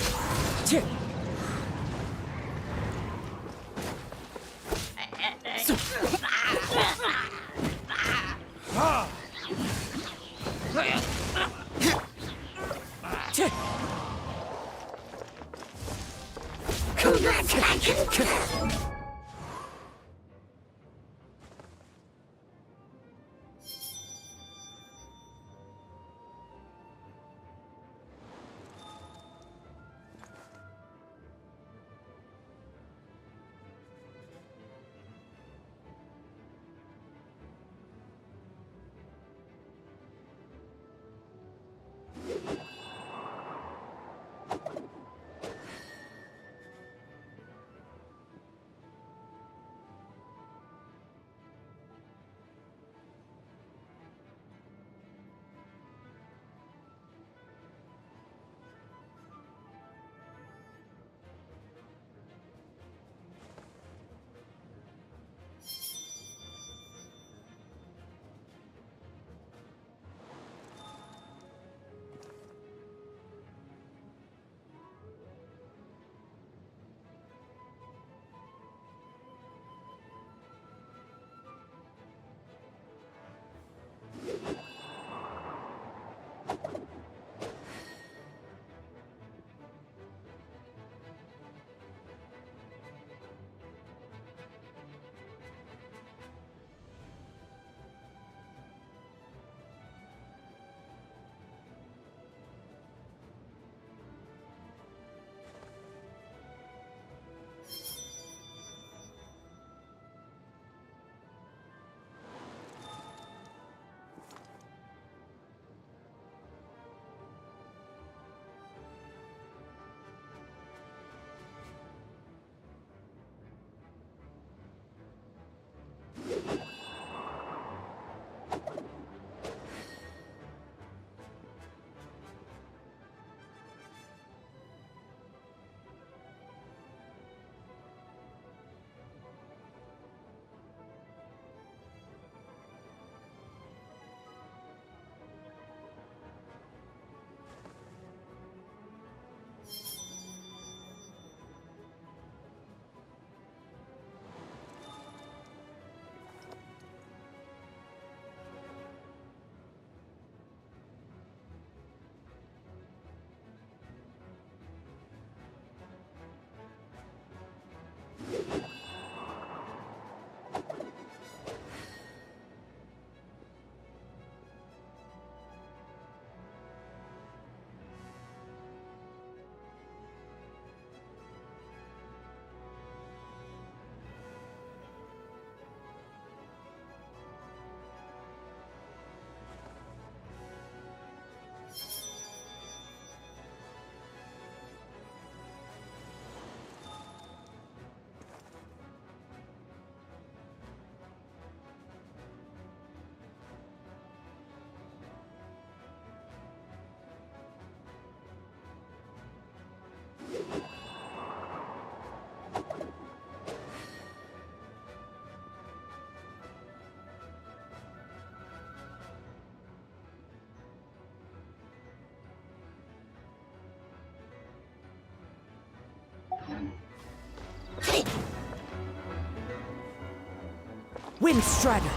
Wind Strider!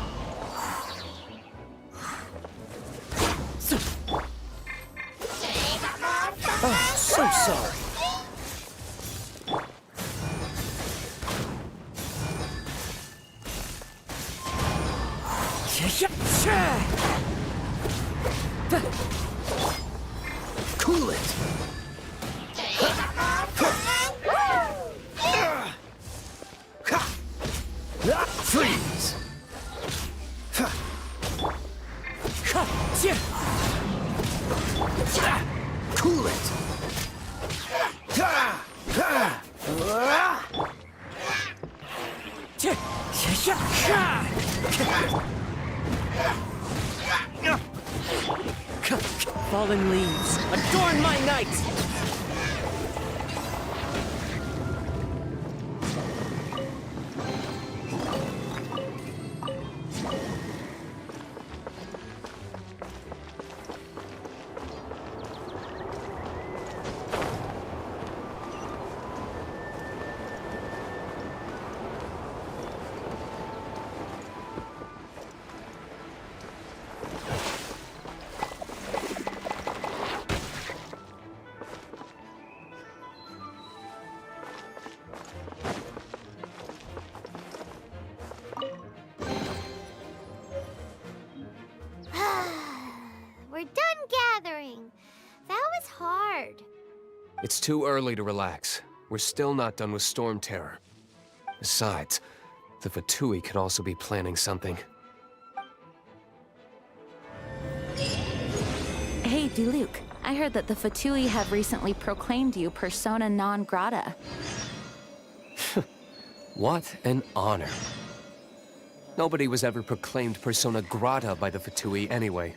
Oh, so sorry. Cool it! Freeze! Cool it! Fallen leaves, adorn my night! We're done gathering. That was hard. It's too early to relax. We're still not done with Storm Terror. Besides, the F2P could also be planning something. Hey, Diluc. I heard that the F2P have recently proclaimed you persona non grata. What an honor. Nobody was ever proclaimed persona grata by the F2P anyway.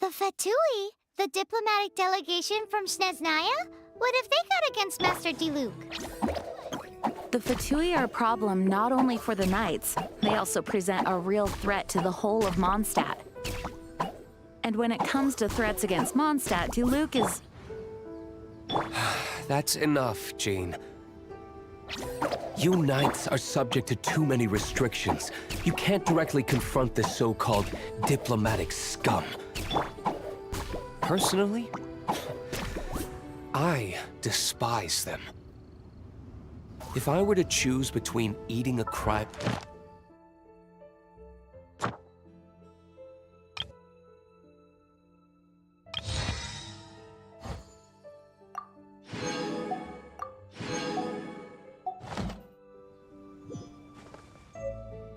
The F2P? The diplomatic delegation from Snezhnaya? What have they got against Master Diluc? The F2P are a problem not only for the Knights, they also present a real threat to the whole of Mondstadt. And when it comes to threats against Mondstadt, Diluc is... That's enough, Jean. You Knights are subject to too many restrictions. You can't directly confront this so-called diplomatic scum. Personally, I despise them. If I were to choose between eating a crab...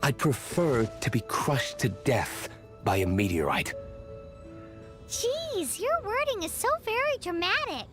I'd prefer to be crushed to death by a meteorite. Jeez, your wording is so very dramatic.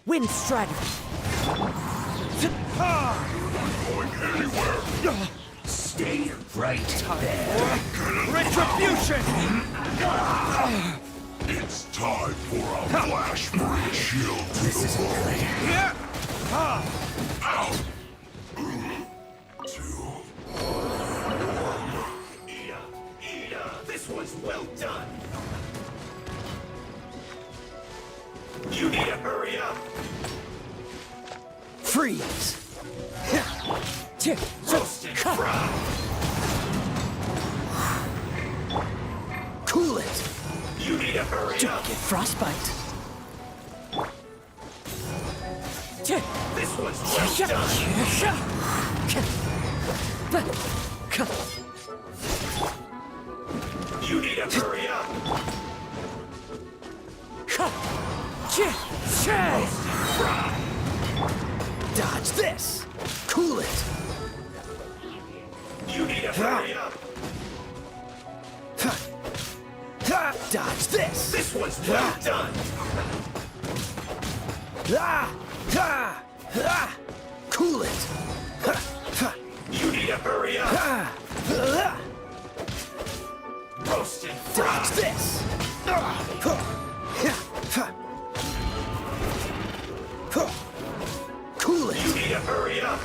Wind Strider! You're not going right there. Retribution! It's time for a flashpoint shield to the body. Yeah! Out! 2, 1. Ida, this was well done. You need to hurry up. Freeze! Roasted fry. Cool it! You need to hurry up. Don't get frostbite. This was well done. You need to hurry up. Roasted fry. Dodge this! Cool it! You need to hurry up. Dodge this! This was well done. Cool it! You need to hurry up. Roasted fry. Dodge this! Cool it! You need to hurry up.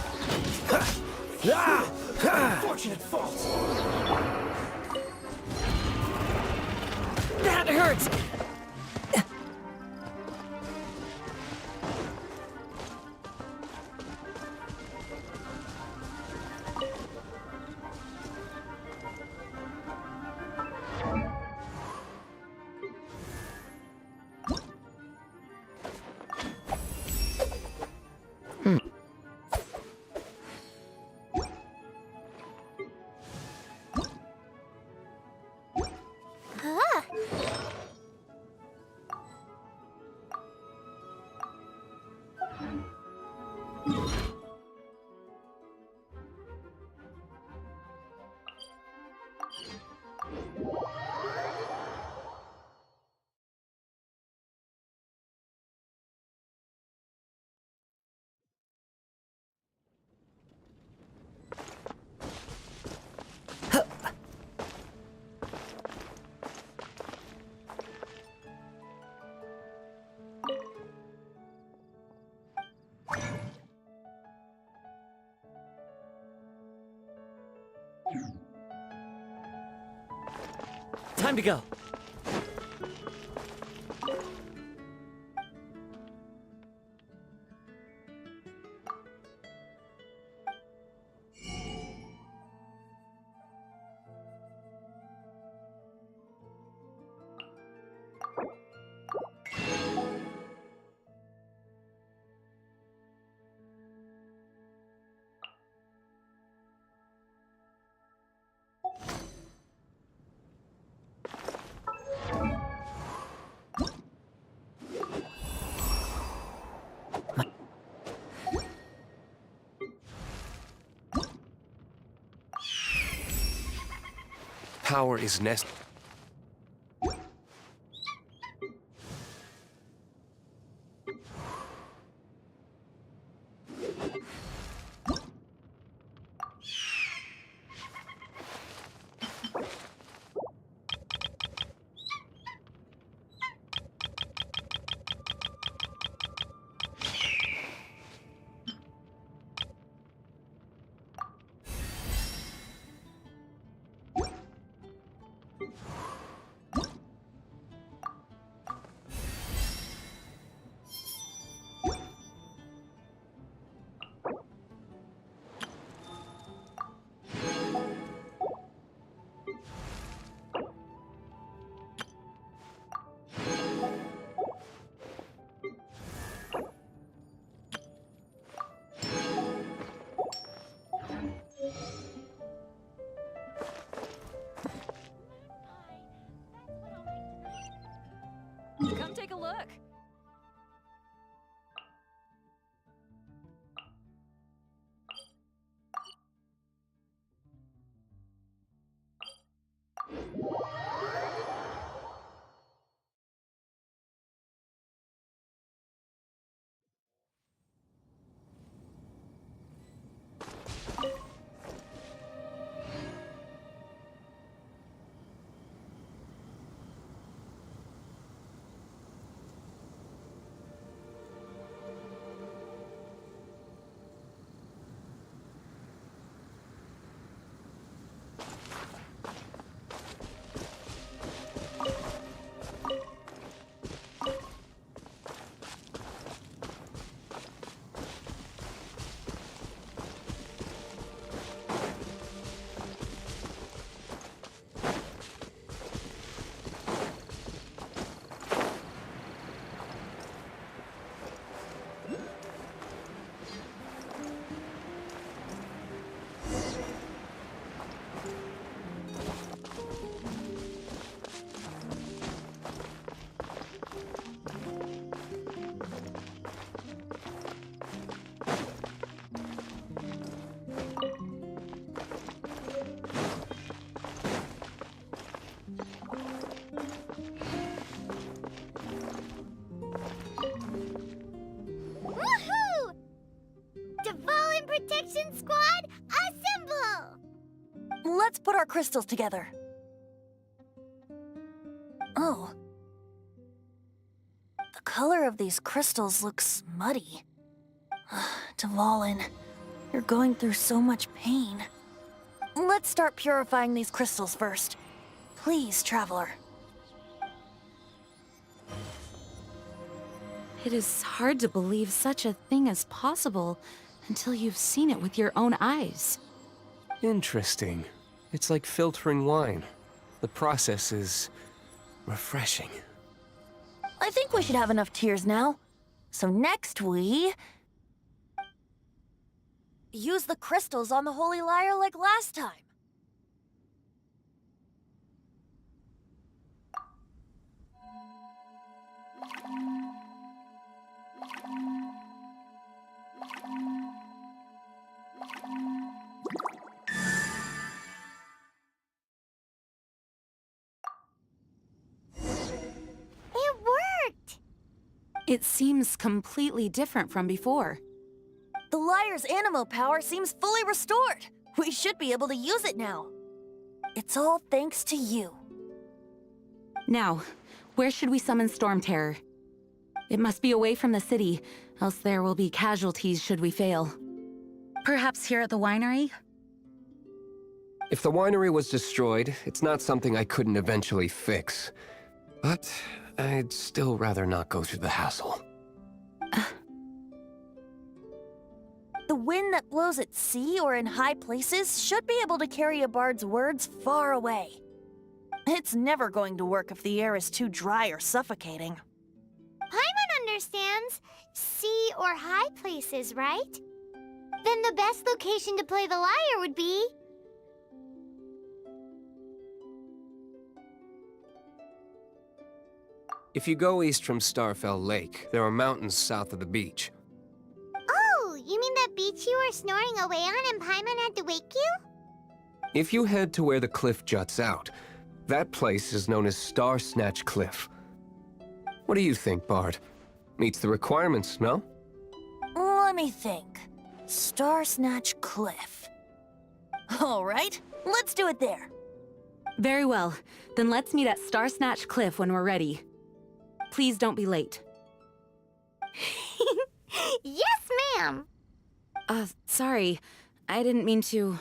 Unfortunate fault. That hurts! Time to go. Power is necessary. Excavation Squad, assemble! Let's put our crystals together. Oh. The color of these crystals looks muddy. Dvalin, you're going through so much pain. Let's start purifying these crystals first. Please, Traveler. It is hard to believe such a thing is possible until you've seen it with your own eyes. Interesting. It's like filtering wine. The process is refreshing. I think we should have enough tears now. So next we... use the crystals on the Holy Lyre like last time. It worked! It seems completely different from before. The Lyre's animo power seems fully restored. We should be able to use it now. It's all thanks to you. Now, where should we summon Storm Terror? It must be away from the city, else there will be casualties should we fail. Perhaps here at the winery? If the winery was destroyed, it's not something I couldn't eventually fix. But I'd still rather not go through the hassle. The wind that blows at sea or in high places should be able to carry a bard's words far away. It's never going to work if the air is too dry or suffocating. Paimon understands sea or high places, right? Then the best location to play the lyre would be... If you go east from Starfell Lake, there are mountains south of the beach. Oh, you mean that beach you were snoring away on and Paimon had to wake you? If you head to where the cliff juts out, that place is known as Star Snatch Cliff. What do you think, Bard? Meets the requirements, no? Let me think. Star Snatch Cliff. All right, let's do it there. Very well. Then let's meet at Star Snatch Cliff when we're ready. Please don't be late. Yes, ma'am! Sorry. I didn't mean to...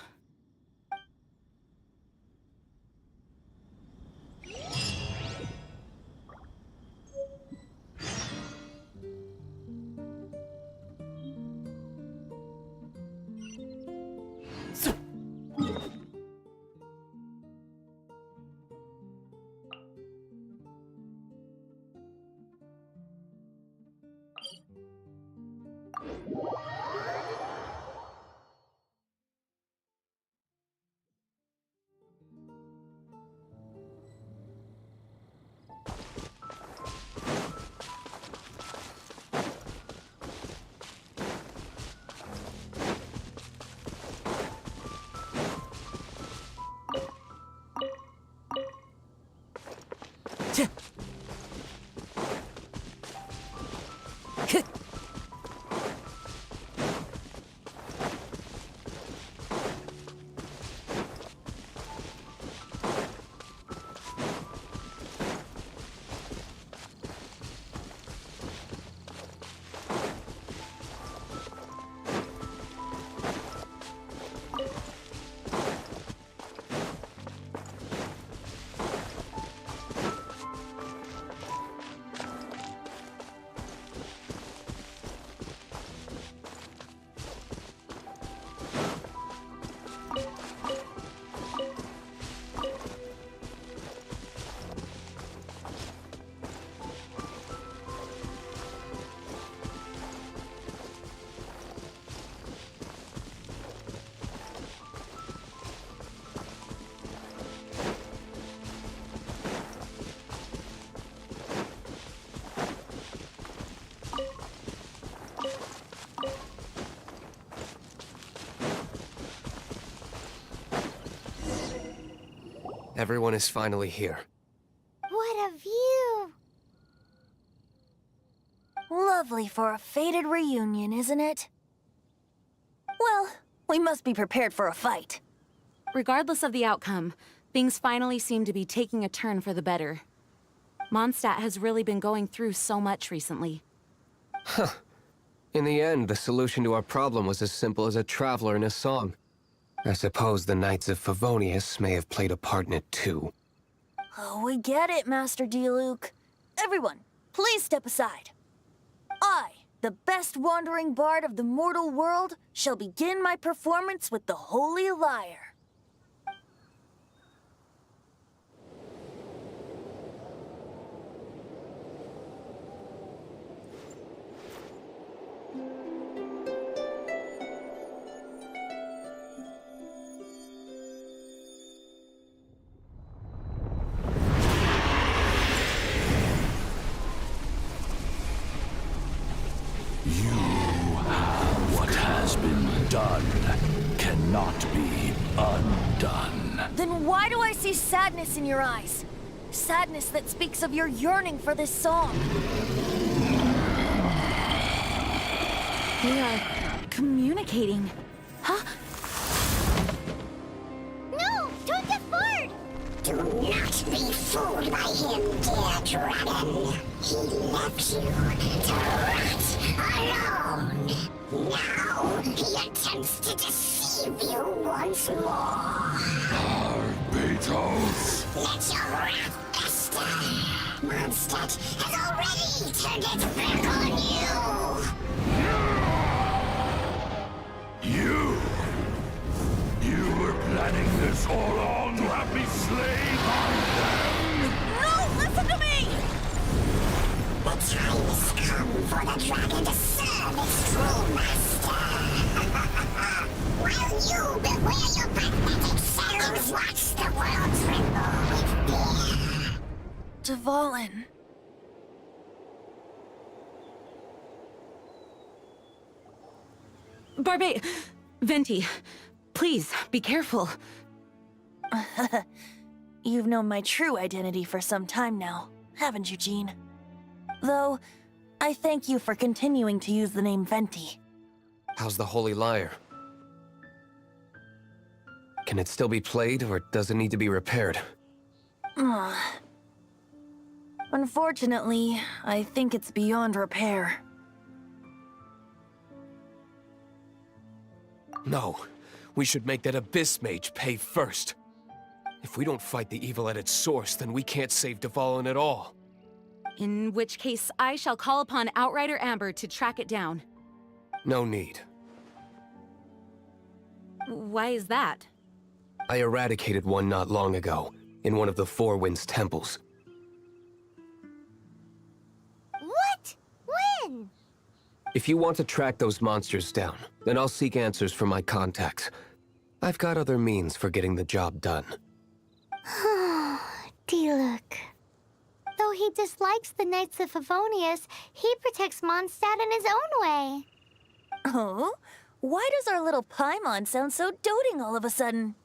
Everyone is finally here. What a view! Lovely for a fated reunion, isn't it? Well, We must be prepared for a fight. Regardless of the outcome, things finally seem to be taking a turn for the better. Mondstadt has really been going through so much recently. In the end, the solution to our problem was as simple as a traveler in a song. I suppose the Knights of Favonius may have played a part in it too. Oh, we get it, Master Diluc. Everyone, please step aside. I, the best wandering bard of the mortal world, shall begin my performance with the Holy Lyre. What has been done cannot be undone. Then why do I see sadness in your eyes? Sadness that speaks of your yearning for this song. We are communicating. Huh? No! Don't get bored! Do not be fooled by him, dear dragon. He left you to rot alone. Now he attempts to deceive you once more. Barbatos. Let your wrath fester. Mondstadt has already turned its back on you. You were planning this all along to have me slain by them. No, listen to me! The time has come for the dragon to serve its true master. While you beware your pathetic selves, watch the world tremble with fear. Dvalin. Venti, please, be careful. You've known my true identity for some time now, haven't you, Jean? Though, I thank you for continuing to use the name Venti. How's the Holy Lyre? Can it still be played, or does it need to be repaired? Unfortunately, I think it's beyond repair. No. We should make that Abyss Mage pay first. If we don't fight the evil at its source, then we can't save Dvalin at all. In which case, I shall call upon Outrider Amber to track it down. No need. Why is that? I eradicated one not long ago, in one of the Four Winds temples. What? When? If you want to track those monsters down, then I'll seek answers from my contacts. I've got other means for getting the job done. Diluc. Though he dislikes the Knights of Favonius, he protects Mondstadt in his own way. Oh? Why does our little Paimon sound so doting all of a sudden?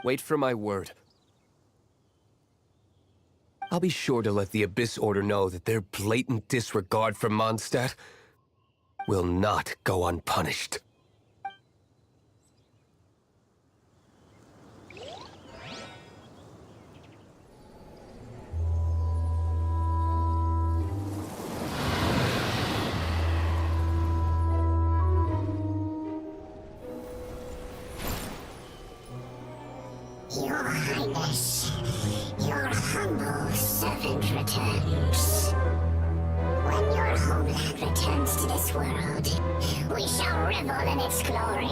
Wait for my word. I'll be sure to let the Abyss Order know that their blatant disregard for Mondstadt will not go unpunished. Your Highness, your humble servant returns. When your homeland returns to this world, we shall revel in its glory.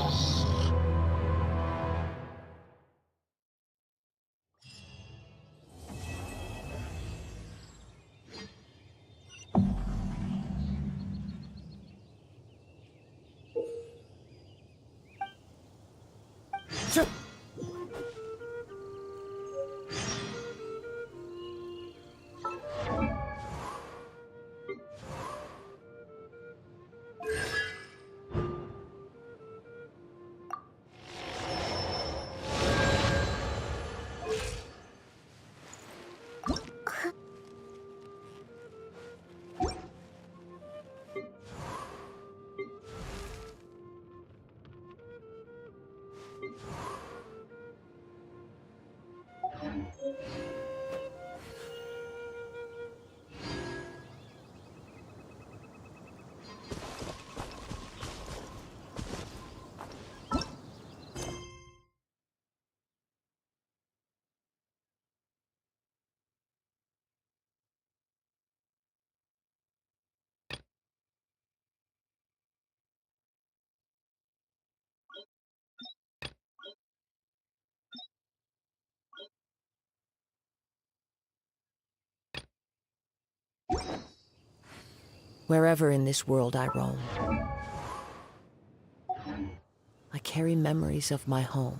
Wherever in this world I roam, I carry memories of my home.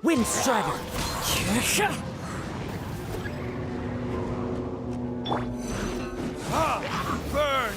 Wind Strider! Burn!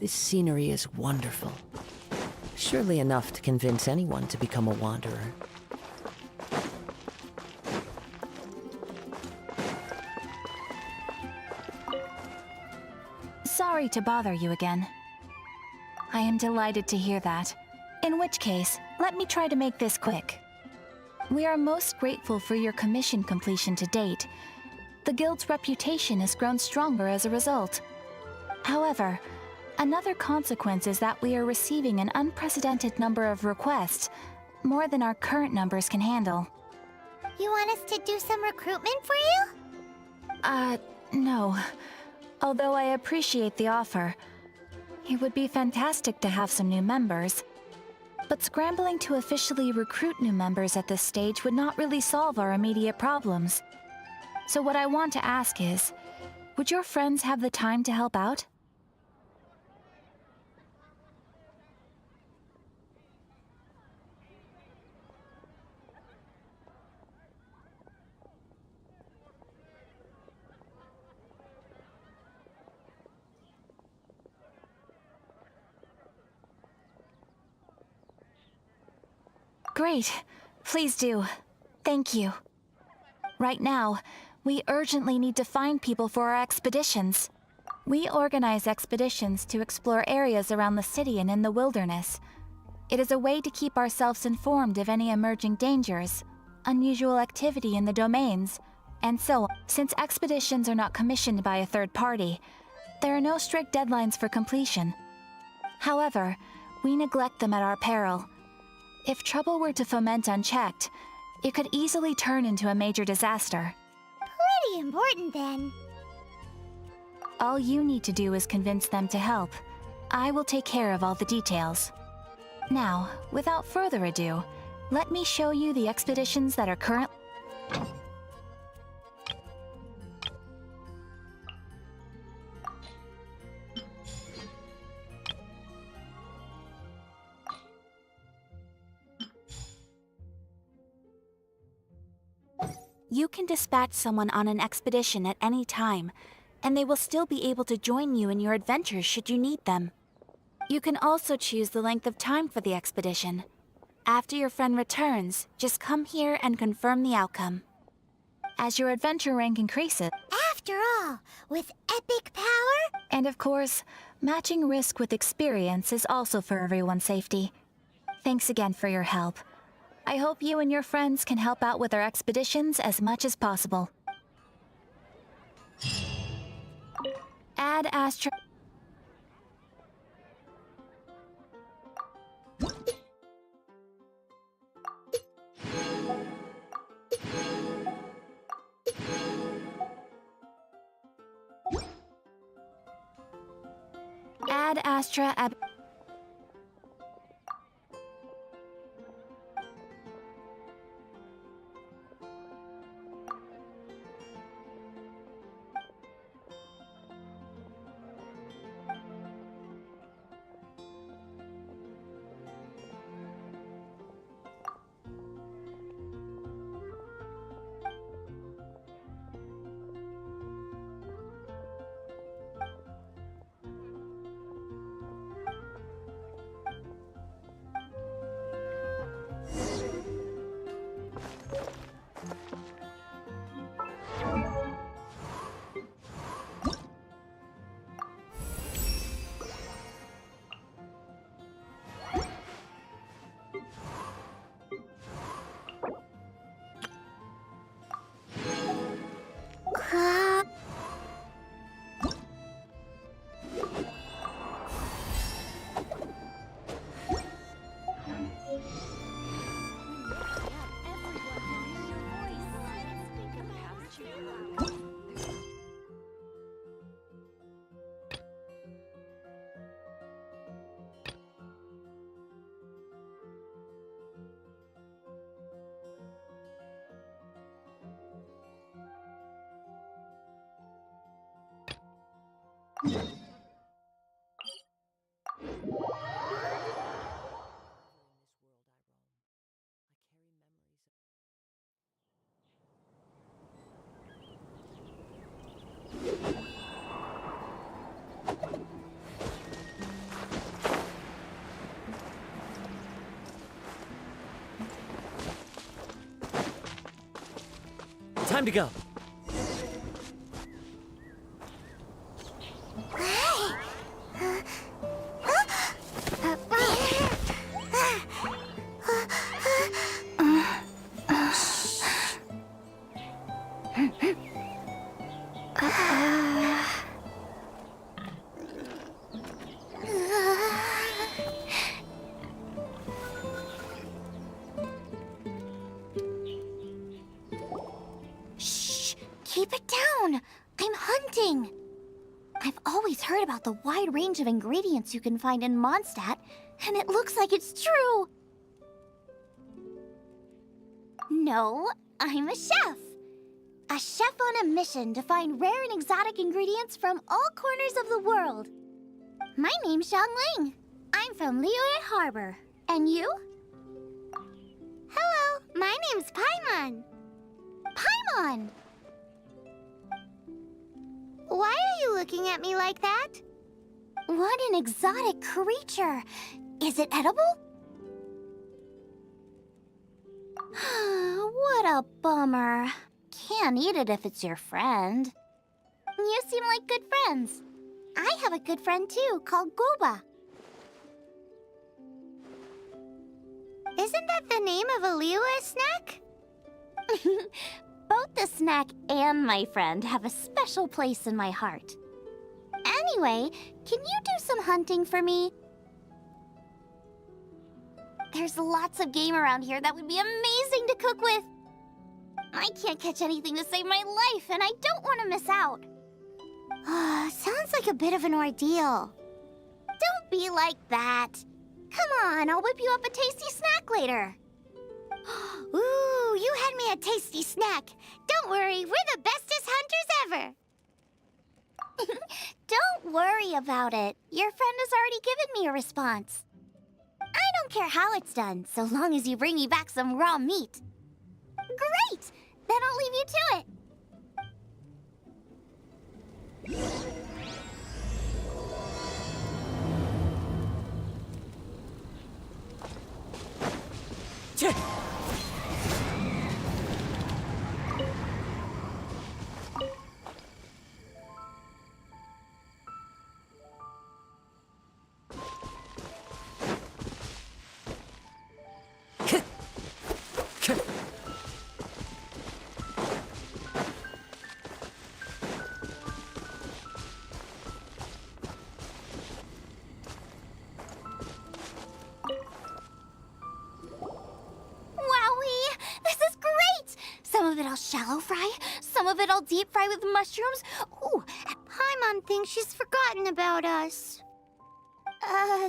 This scenery is wonderful. Surely enough to convince anyone to become a wanderer. Sorry to bother you again. I am delighted to hear that. In which case, let me try to make this quick. We are most grateful for your commission completion to date. The Guild's reputation has grown stronger as a result. However, another consequence is that we are receiving an unprecedented number of requests, more than our current numbers can handle. You want us to do some recruitment for you? No. Although I appreciate the offer. It would be fantastic to have some new members. But scrambling to officially recruit new members at this stage would not really solve our immediate problems. So what I want to ask is, would your friends have the time to help out? Great. Please do. Thank you. Right now, we urgently need to find people for our expeditions. We organize expeditions to explore areas around the city and in the wilderness. It is a way to keep ourselves informed of any emerging dangers, unusual activity in the domains, and so on. Since expeditions are not commissioned by a third party, there are no strict deadlines for completion. However, we neglect them at our peril. If trouble were to foment unchecked, it could easily turn into a major disaster. Pretty important then. All you need to do is convince them to help. I will take care of all the details. Now, without further ado, let me show you the expeditions that are currently... You can dispatch someone on an expedition at any time, and they will still be able to join you in your adventures should you need them. You can also choose the length of time for the expedition. After your friend returns, just come here and confirm the outcome. As your adventure rank increases... After all, with epic power? And of course, matching risk with experience is also for everyone's safety. Thanks again for your help. I hope you and your friends can help out with our expeditions as much as possible. Add Astra... Add Astra Ab... Time to go. Keep it down! I'm hunting! I've always heard about the wide range of ingredients you can find in Mondstadt, and it looks like it's true! No, I'm a chef! A chef on a mission to find rare and exotic ingredients from all corners of the world. My name's Xiangling. I'm from Liyue Harbor. And you? Hello, my name's Paimon. Paimon! Why are you looking at me like that? What an exotic creature! Is it edible? What a bummer. Can't eat it if it's your friend. You seem like good friends. I have a good friend too, called Goba. Isn't that the name of a Liyue snack? Both the snack and my friend have a special place in my heart. Anyway, can you do some hunting for me? There's lots of game around here that would be amazing to cook with. I can't catch anything to save my life, and I don't want to miss out. Sounds like a bit of an ordeal. Don't be like that. Come on, I'll whip you up a tasty snack later. Ooh, you had me a tasty snack. Don't worry, we're the bestest hunters ever. Don't worry about it. Your friend has already given me a response. I don't care how it's done, so long as you bring me back some raw meat. Great! Then I'll leave you to it. Some of it I'll shallow fry, some of it I'll deep fry with mushrooms. Ooh, Paimon thinks she's forgotten about us.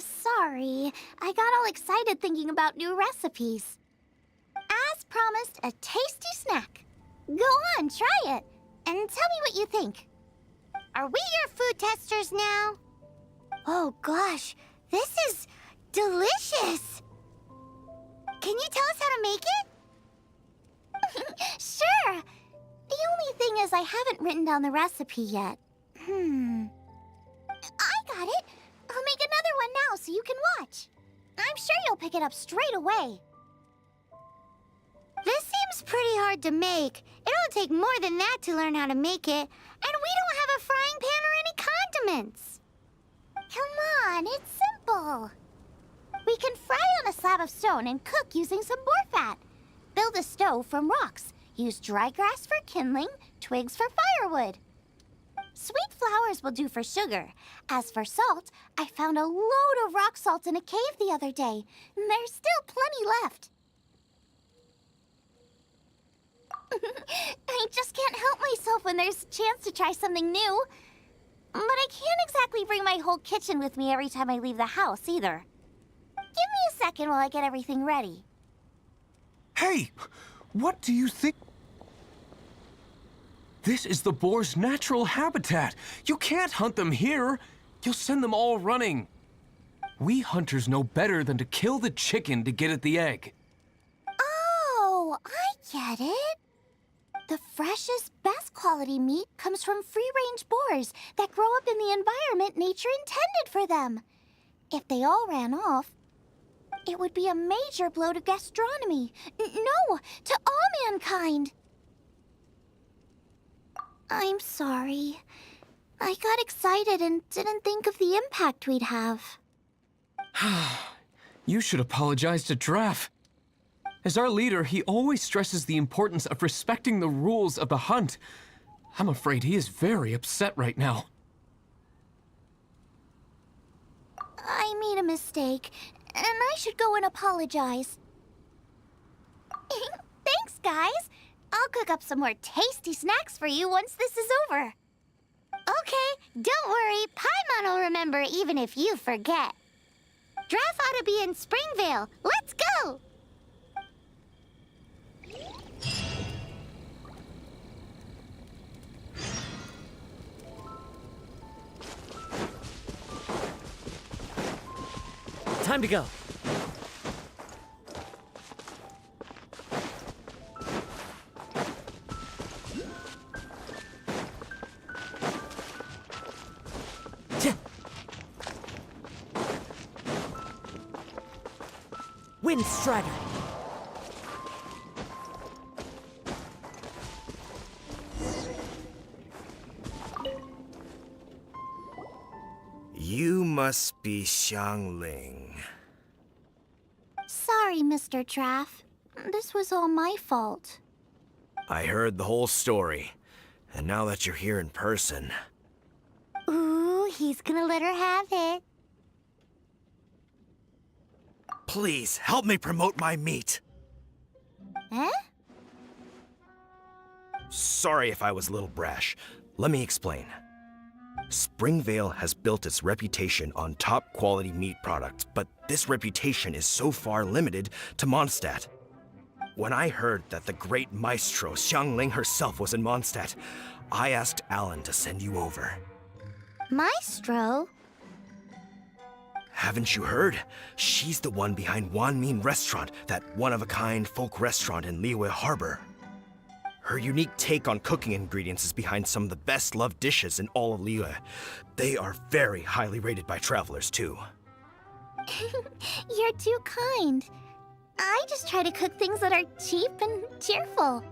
Sorry. I got all excited thinking about new recipes. As promised, a tasty snack. Go on, try it, and tell me what you think. Are we your food testers now? Oh gosh, this is delicious. Can you tell us how to make it? Sure. The only thing is I haven't written down the recipe yet. I got it. I'll make another one now so you can watch. I'm sure you'll pick it up straight away. This seems pretty hard to make. It'll take more than that to learn how to make it. And we don't have a frying pan or any condiments. Come on, it's simple. We can fry on a slab of stone and cook using some boar fat. Build a stove from rocks. Use dry grass for kindling, twigs for firewood. Sweet flowers will do for sugar. As for salt, I found a load of rock salt in a cave the other day. There's still plenty left. I just can't help myself when there's a chance to try something new. But I can't exactly bring my whole kitchen with me every time I leave the house, either. Give me a second while I get everything ready. Hey! What do you think? This is the boar's natural habitat. You can't hunt them here. You'll send them all running. We hunters know better than to kill the chicken to get at the egg. Oh, I get it. The freshest, best quality meat comes from free-range boars that grow up in the environment nature intended for them. If they all ran off, it would be a major blow to gastronomy. No, to all mankind. I'm sorry. I got excited and didn't think of the impact we'd have. You should apologize to Draff. As our leader, he always stresses the importance of respecting the rules of the hunt. I'm afraid he is very upset right now. I made a mistake, and I should go and apologize. Thanks, guys. I'll cook up some more tasty snacks for you once this is over. Okay, don't worry. Paimon will remember even if you forget. Draff ought to be in Springvale. Let's go! Time to go. Wind Strider. You must be Xiangling. Sorry, Mr. Traff. This was all my fault. I heard the whole story, and now that you're here in person... Ooh, he's gonna let her have it. Please, help me promote my meat. Eh? Sorry if I was a little brash. Let me explain. Springvale has built its reputation on top-quality meat products, but this reputation is so far limited to Mondstadt. When I heard that the great maestro Xiangling herself was in Mondstadt, I asked Alan to send you over. Maestro? Haven't you heard? She's the one behind Wanmin Restaurant, that one-of-a-kind folk restaurant in Liyue Harbor. Her unique take on cooking ingredients is behind some of the best-loved dishes in all of Liyue. They are very highly rated by travelers, too. You're too kind. I just try to cook things that are cheap and cheerful.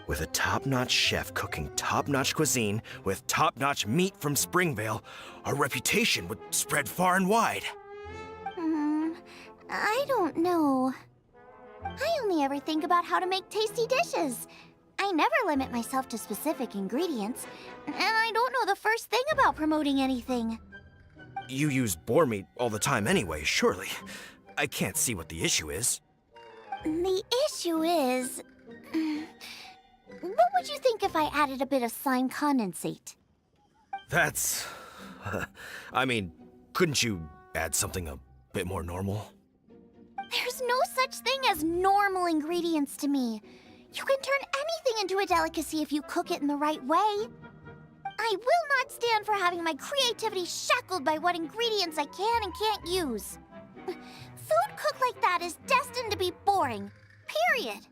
With a top-notch chef cooking top-notch cuisine with top-notch meat from Springvale, our reputation would spread far and wide. I don't know. I only ever think about how to make tasty dishes. I never limit myself to specific ingredients, and I don't know the first thing about promoting anything. You use boar meat all the time anyway, surely. I can't see what the issue is. The issue is... What would you think if I added a bit of slime condensate? That's... I mean, couldn't you add something a bit more normal? There's no such thing as normal ingredients to me. You can turn anything into a delicacy if you cook it in the right way. I will not stand for having my creativity shackled by what ingredients I can and can't use. Food cooked like that is destined to be boring. Period.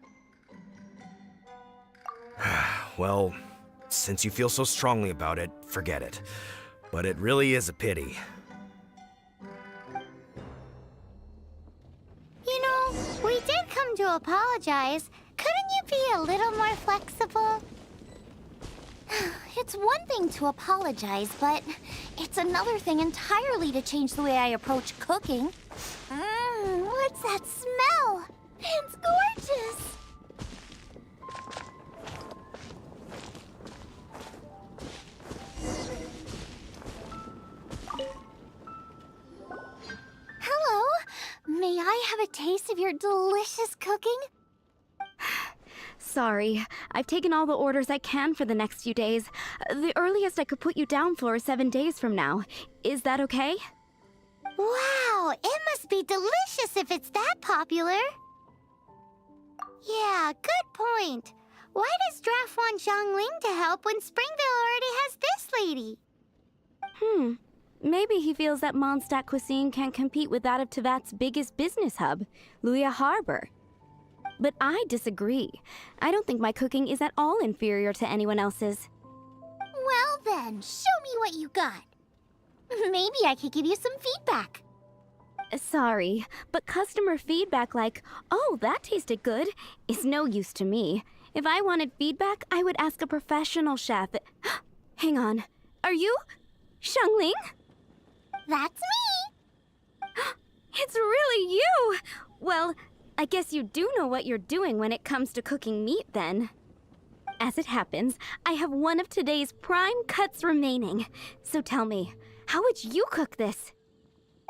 Well, since you feel so strongly about it, forget it. But it really is a pity. You know, we did come to apologize. Couldn't you be a little more flexible? It's one thing to apologize, but it's another thing entirely to change the way I approach cooking. What's that smell? It's gorgeous! Hello, may I have a taste of your delicious cooking? Sorry, I've taken all the orders I can for the next few days. The earliest I could put you down for is 7 days from now. Is that okay? Wow, it must be delicious if it's that popular. Yeah, good point. Why does Draft want Xiangling to help when Springvale already has this lady? Maybe he feels that Mondstadt cuisine can't compete with that of Tevat's biggest business hub, Liyue Harbor. But I disagree. I don't think my cooking is at all inferior to anyone else's. Well then, show me what you got. Maybe I could give you some feedback. Sorry, but customer feedback like, "Oh, that tasted good," is no use to me. If I wanted feedback, I would ask a professional chef. Hang on. Are you Xiangling? That's me! It's really you! Well, I guess you do know what you're doing when it comes to cooking meat, then. As it happens, I have one of today's prime cuts remaining. So tell me, how would you cook this?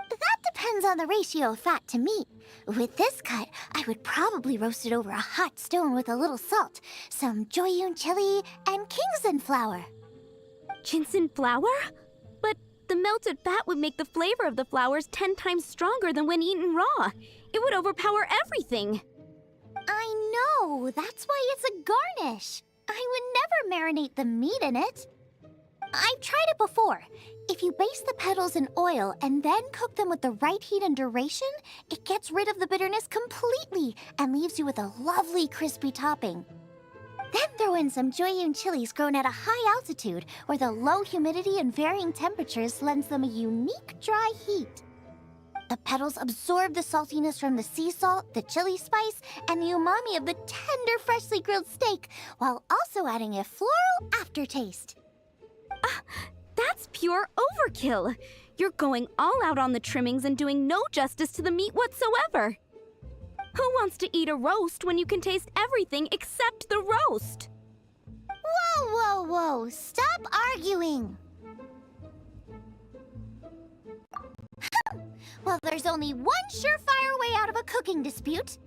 That depends on the ratio of fat to meat. With this cut, I would probably roast it over a hot stone with a little salt, some Joyun chili, and Kingston flour. Ginseng flour? But the melted fat would make the flavor of the flowers 10 times stronger than when eaten raw. It would overpower everything. I know, that's why it's a garnish. I would never marinate the meat in it. I've tried it before. If you baste the petals in oil and then cook them with the right heat and duration, it gets rid of the bitterness completely and leaves you with a lovely crispy topping. Then throw in some Joyun chilies grown at a high altitude where the low humidity and varying temperatures lends them a unique dry heat. The petals absorb the saltiness from the sea salt, the chili spice, and the umami of the tender, freshly grilled steak, while also adding a floral aftertaste. That's pure overkill. You're going all out on the trimmings and doing no justice to the meat whatsoever. Who wants to eat a roast when you can taste everything except the roast? Whoa, whoa, whoa! Stop arguing! Well, there's only one surefire way out of a cooking dispute.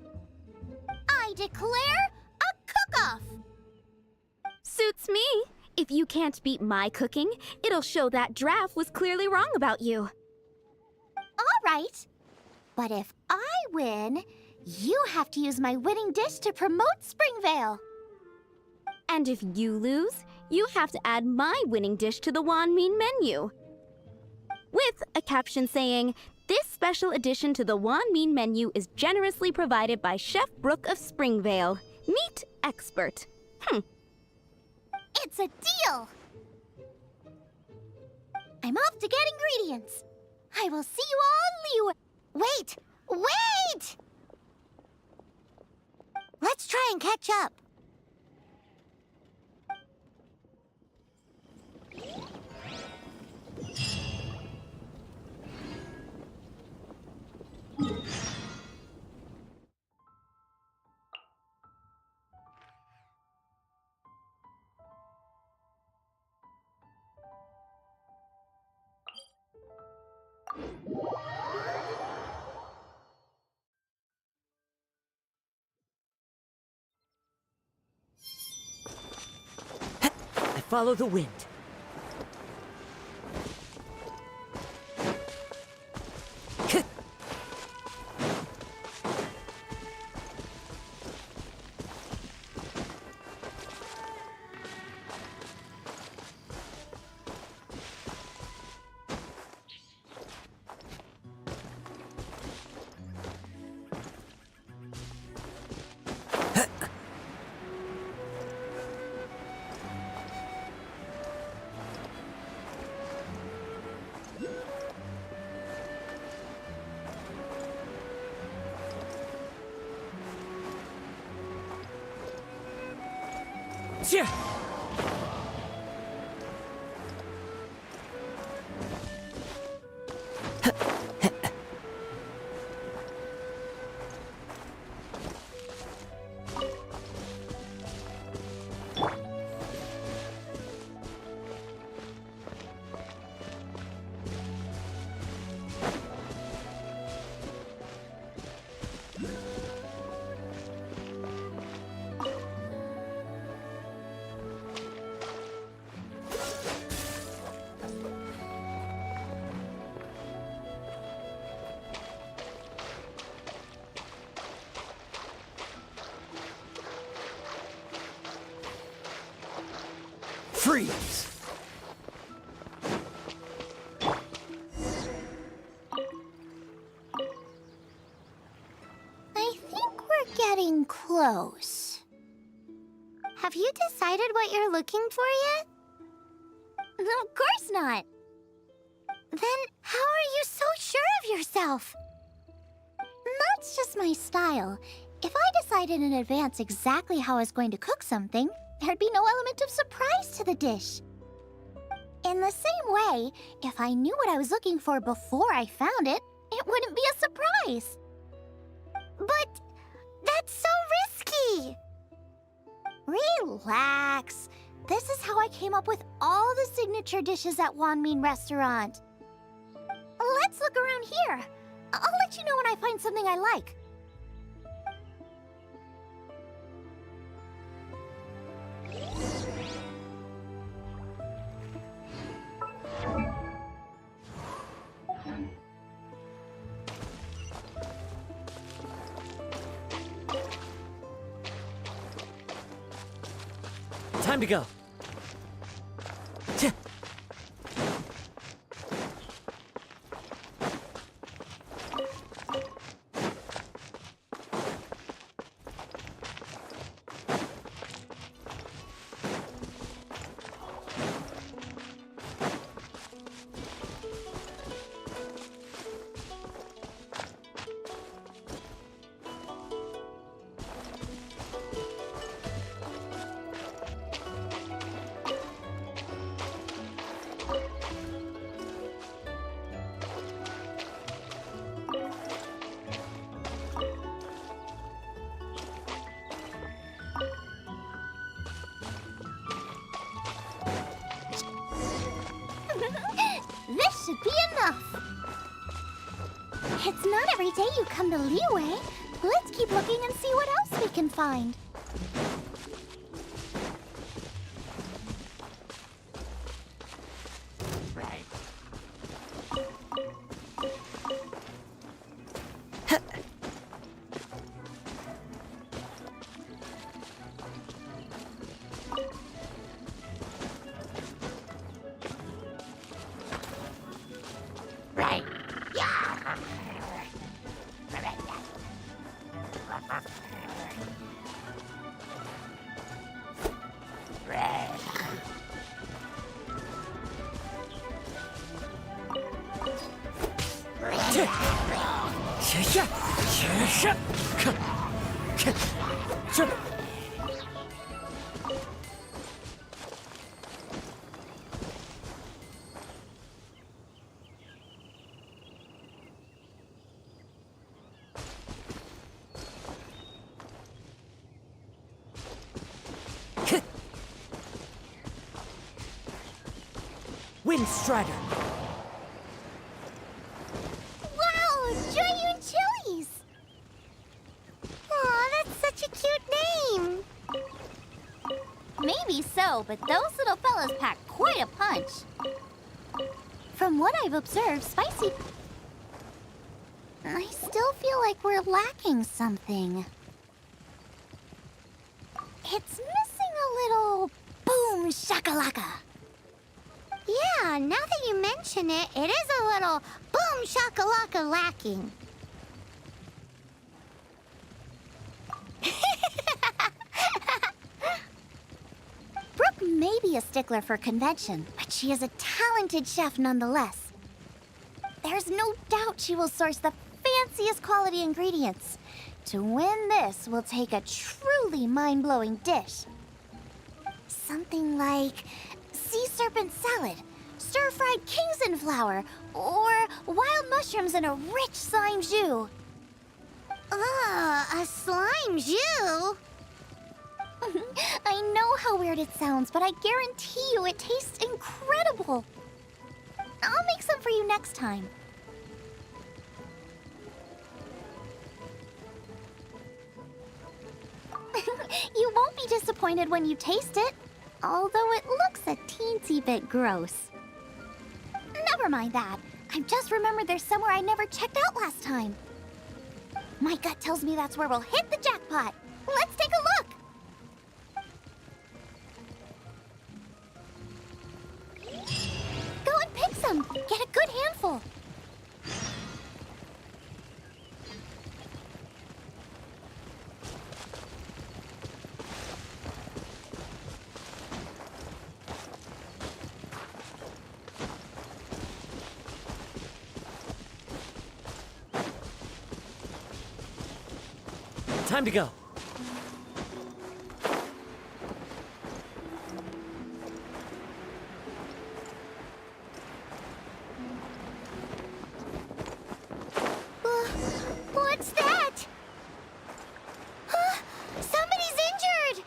I declare a cook-off! Suits me. If you can't beat my cooking, it'll show that Draff was clearly wrong about you. All right. But if I win, you have to use my winning dish to promote Springvale. And if you lose, you have to add my winning dish to the Wanmin menu. With a caption saying, "This special addition to the Wanmin menu is generously provided by Chef Brooke of Springvale, meat expert." It's a deal! I'm off to get ingredients. I will see you all in Liu. Wait! Wait! Let's try and catch up. I follow the wind. Yeah. Freeze! I think we're getting close. Have you decided what you're looking for yet? Of course not. Then how are you so sure of yourself? That's just my style. If I decided in advance exactly how I was going to cook something, there'd be no element of surprise to the dish. In the same way, if I knew what I was looking for before I found it, it wouldn't be a surprise. But that's so risky! Relax. This is how I came up with all the signature dishes at Wanmin Restaurant. Let's look around here. I'll let you know when I find something I like. Time to go. It's not every day you come to Liyue. Let's keep looking and see what else we can find. Windstrider! Wow, Joyun Chilies! Aw, that's such a cute name. Maybe so, but those little fellas pack quite a punch. From what I've observed, Spicy... I still feel like we're lacking something. It's missing a little boom shakalaka. Yeah, now that you mention it, it is a little boom shakalaka lacking. Brooke may be a stickler for convention, but she is a talented chef nonetheless. There's no doubt she will source the fanciest quality ingredients. To win this, we'll take a truly mind-blowing dish. Something like sea serpent salad, stir-fried Kingston flour, or wild mushrooms in a rich slime jus. A slime jus? I know how weird it sounds, but I guarantee you it tastes incredible. I'll make some for you next time. You won't be disappointed when you taste it, although it looks a teensy bit gross. Never mind that. I've just remembered there's somewhere I never checked out last time. My gut tells me that's where we'll hit the jackpot. Let's take a look. Go and pick some. Get a good handful. Time to go. What's that? Somebody's injured!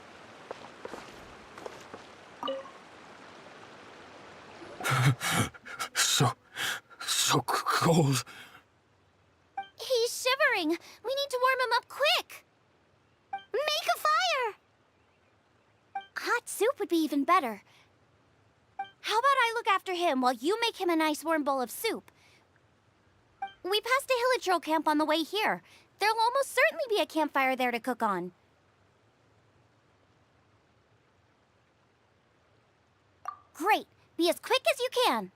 So cold. He's shivering. We need to warm him up quick. Make a fire! Hot soup would be even better. How about I look after him while you make him a nice warm bowl of soup? We passed a Hilichurl camp on the way here. There'll almost certainly be a campfire there to cook on. Great. Be as quick as you can.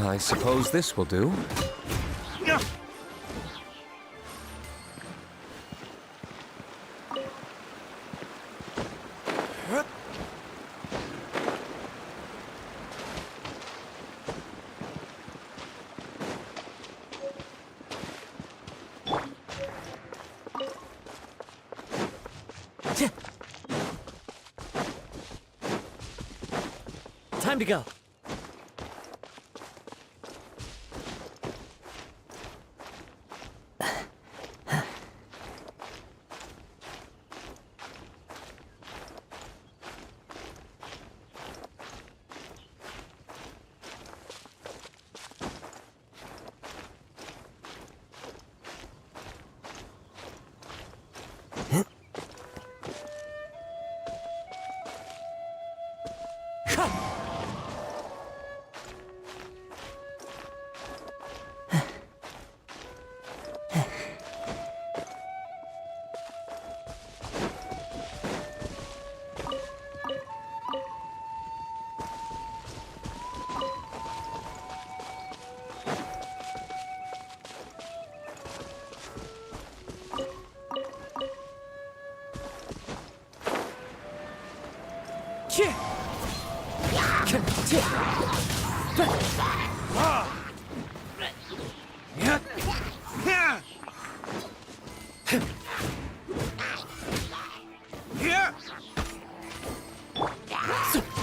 I suppose this will do. Time to go.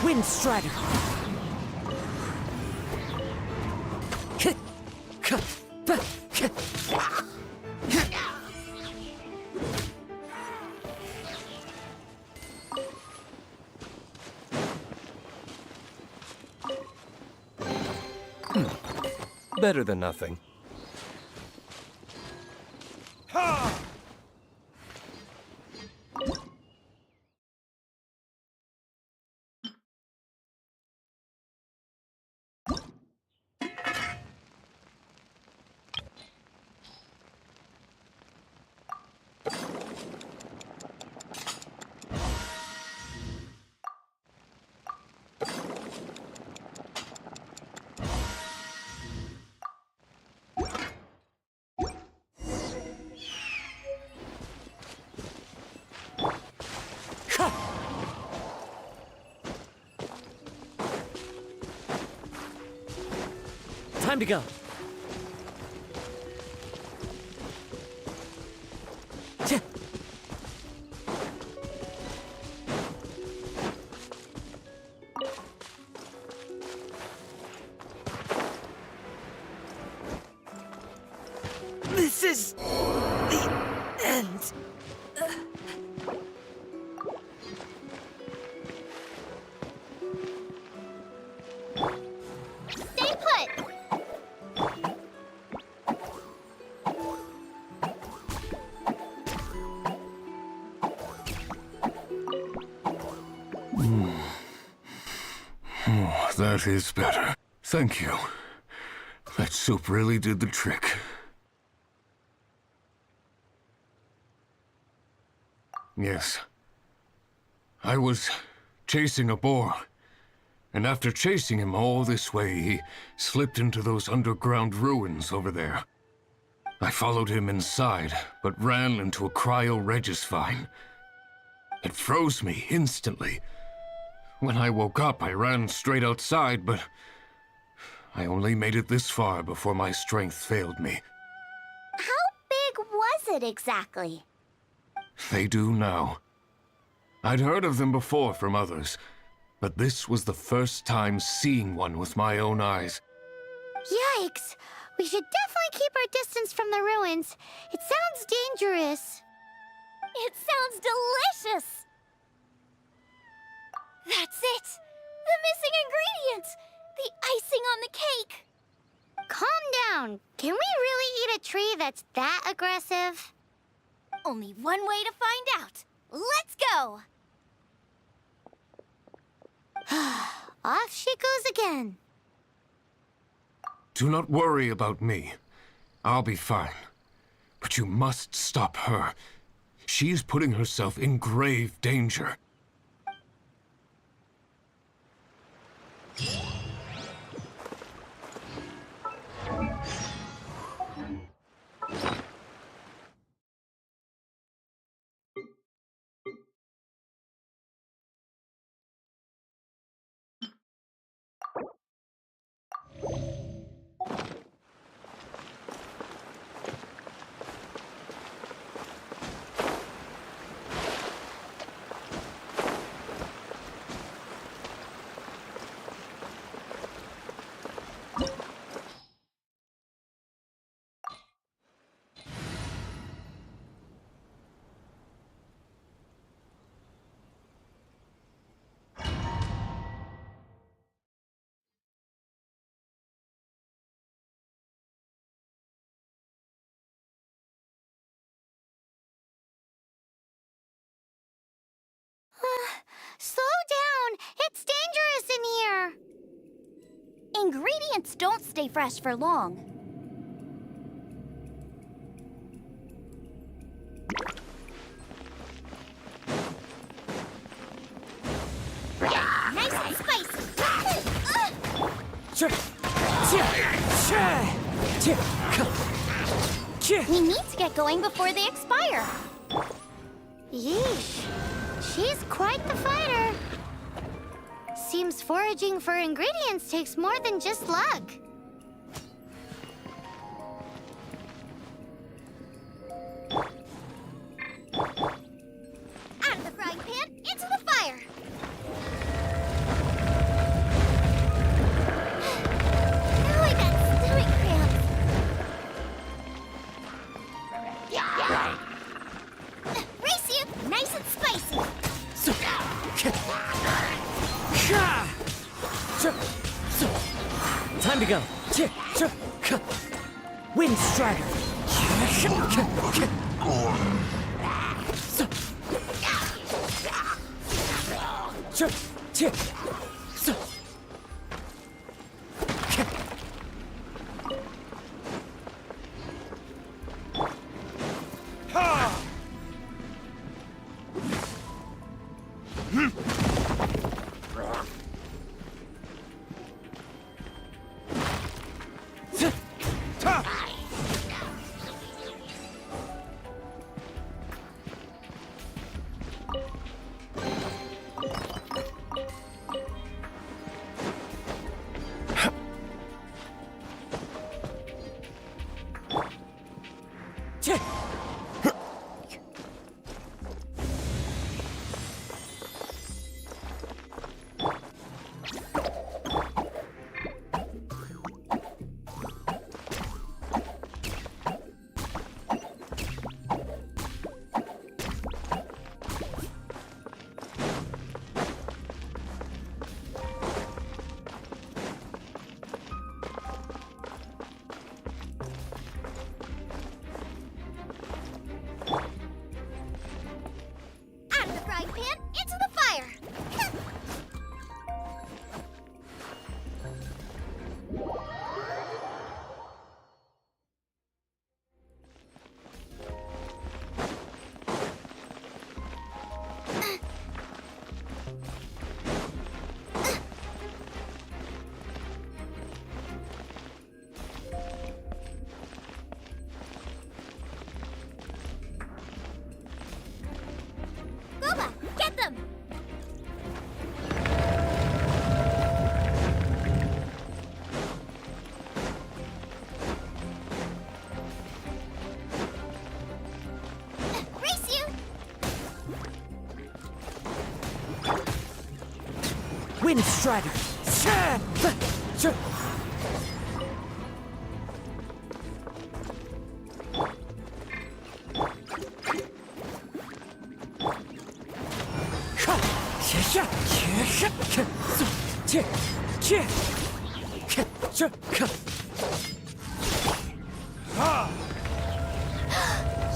Wind Strider. Better than nothing. Time to go. This is the end. Stay put! Oh, that is better. Thank you. That soup really did the trick. Yes. I was chasing a boar. And after chasing him all this way, he slipped into those underground ruins over there. I followed him inside, but ran into a cryo-regis vine. It froze me instantly. When I woke up, I ran straight outside, but I only made it this far before my strength failed me. How big was it exactly? They do now. I'd heard of them before from others, but this was the first time seeing one with my own eyes. Yikes! We should definitely keep our distance from the ruins. It sounds dangerous. It sounds delicious! That's it! The missing ingredient! The icing on the cake! Calm down. Can we really eat a tree that's that aggressive? Only one way to find out. Let's go! Off she goes again. Do not worry about me. I'll be fine. But you must stop her. She's putting herself in grave danger. Slow down! It's dangerous in here! Ingredients don't stay fresh for long. Nice and spicy! We need to get going before they expire. Yeesh. She's quite the fighter. Seems foraging for ingredients takes more than just luck. Out of the frying pan, into the fire! Now I got stomach cramps. Race you, nice and spicy. Time to go. Wind Strider. Out of the frying pan, into the fire! Boba, get them! Race you! Wind Strider.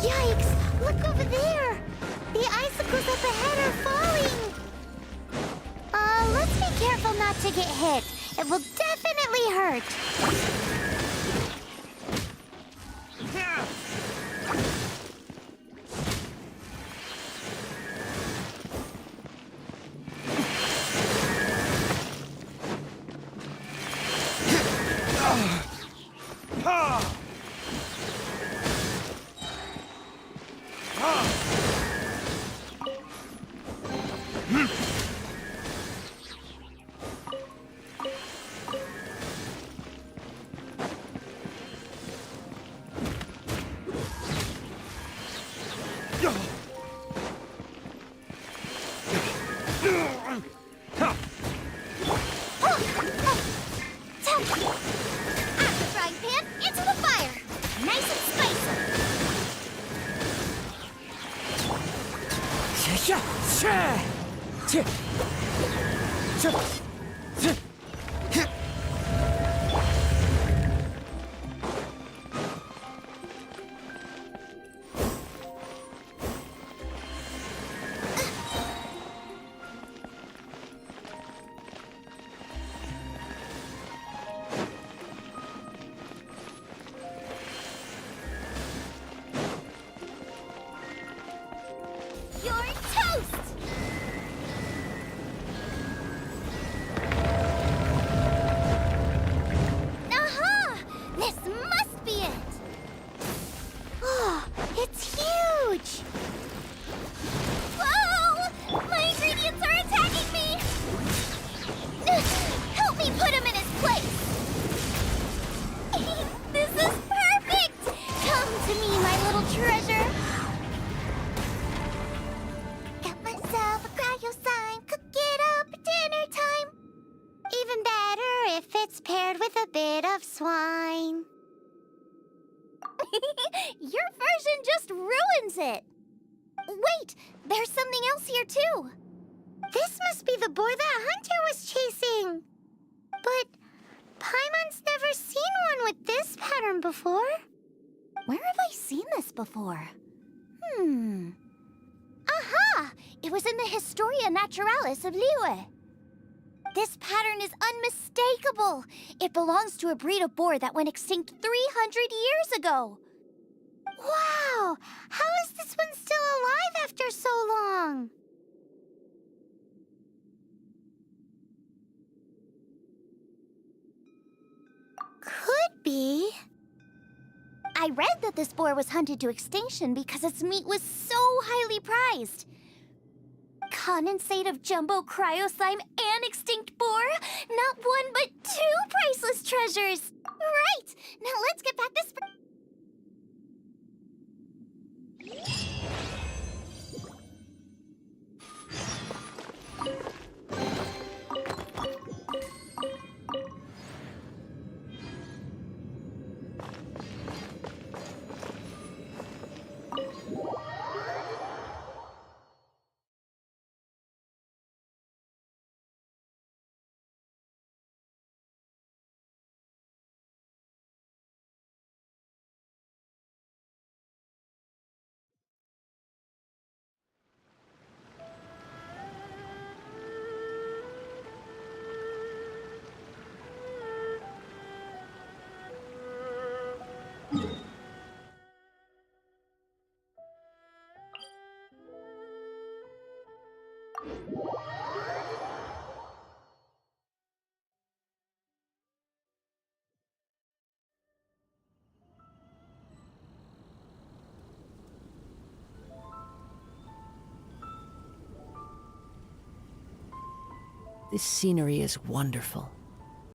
Yikes! Look over there! The icicles up ahead are falling! Let's be careful not to get hit. It will definitely hurt. Your version just ruins it. Wait, there's something else here too. This must be the boar that Hunter was chasing. But Paimon's never seen one with this pattern before. Where have I seen this before? Aha! It was in the Historia Naturalis of Liyue. This pattern is unmistakable. It belongs to a breed of boar that went extinct 300 years ago. Wow! How is this one still alive after so long? Could be. I read that this boar was hunted to extinction because its meat was so highly prized. Condensate of jumbo cryo slime and extinct boar? Not one, but two priceless treasures! Right! Now let's get back this... This scenery is wonderful.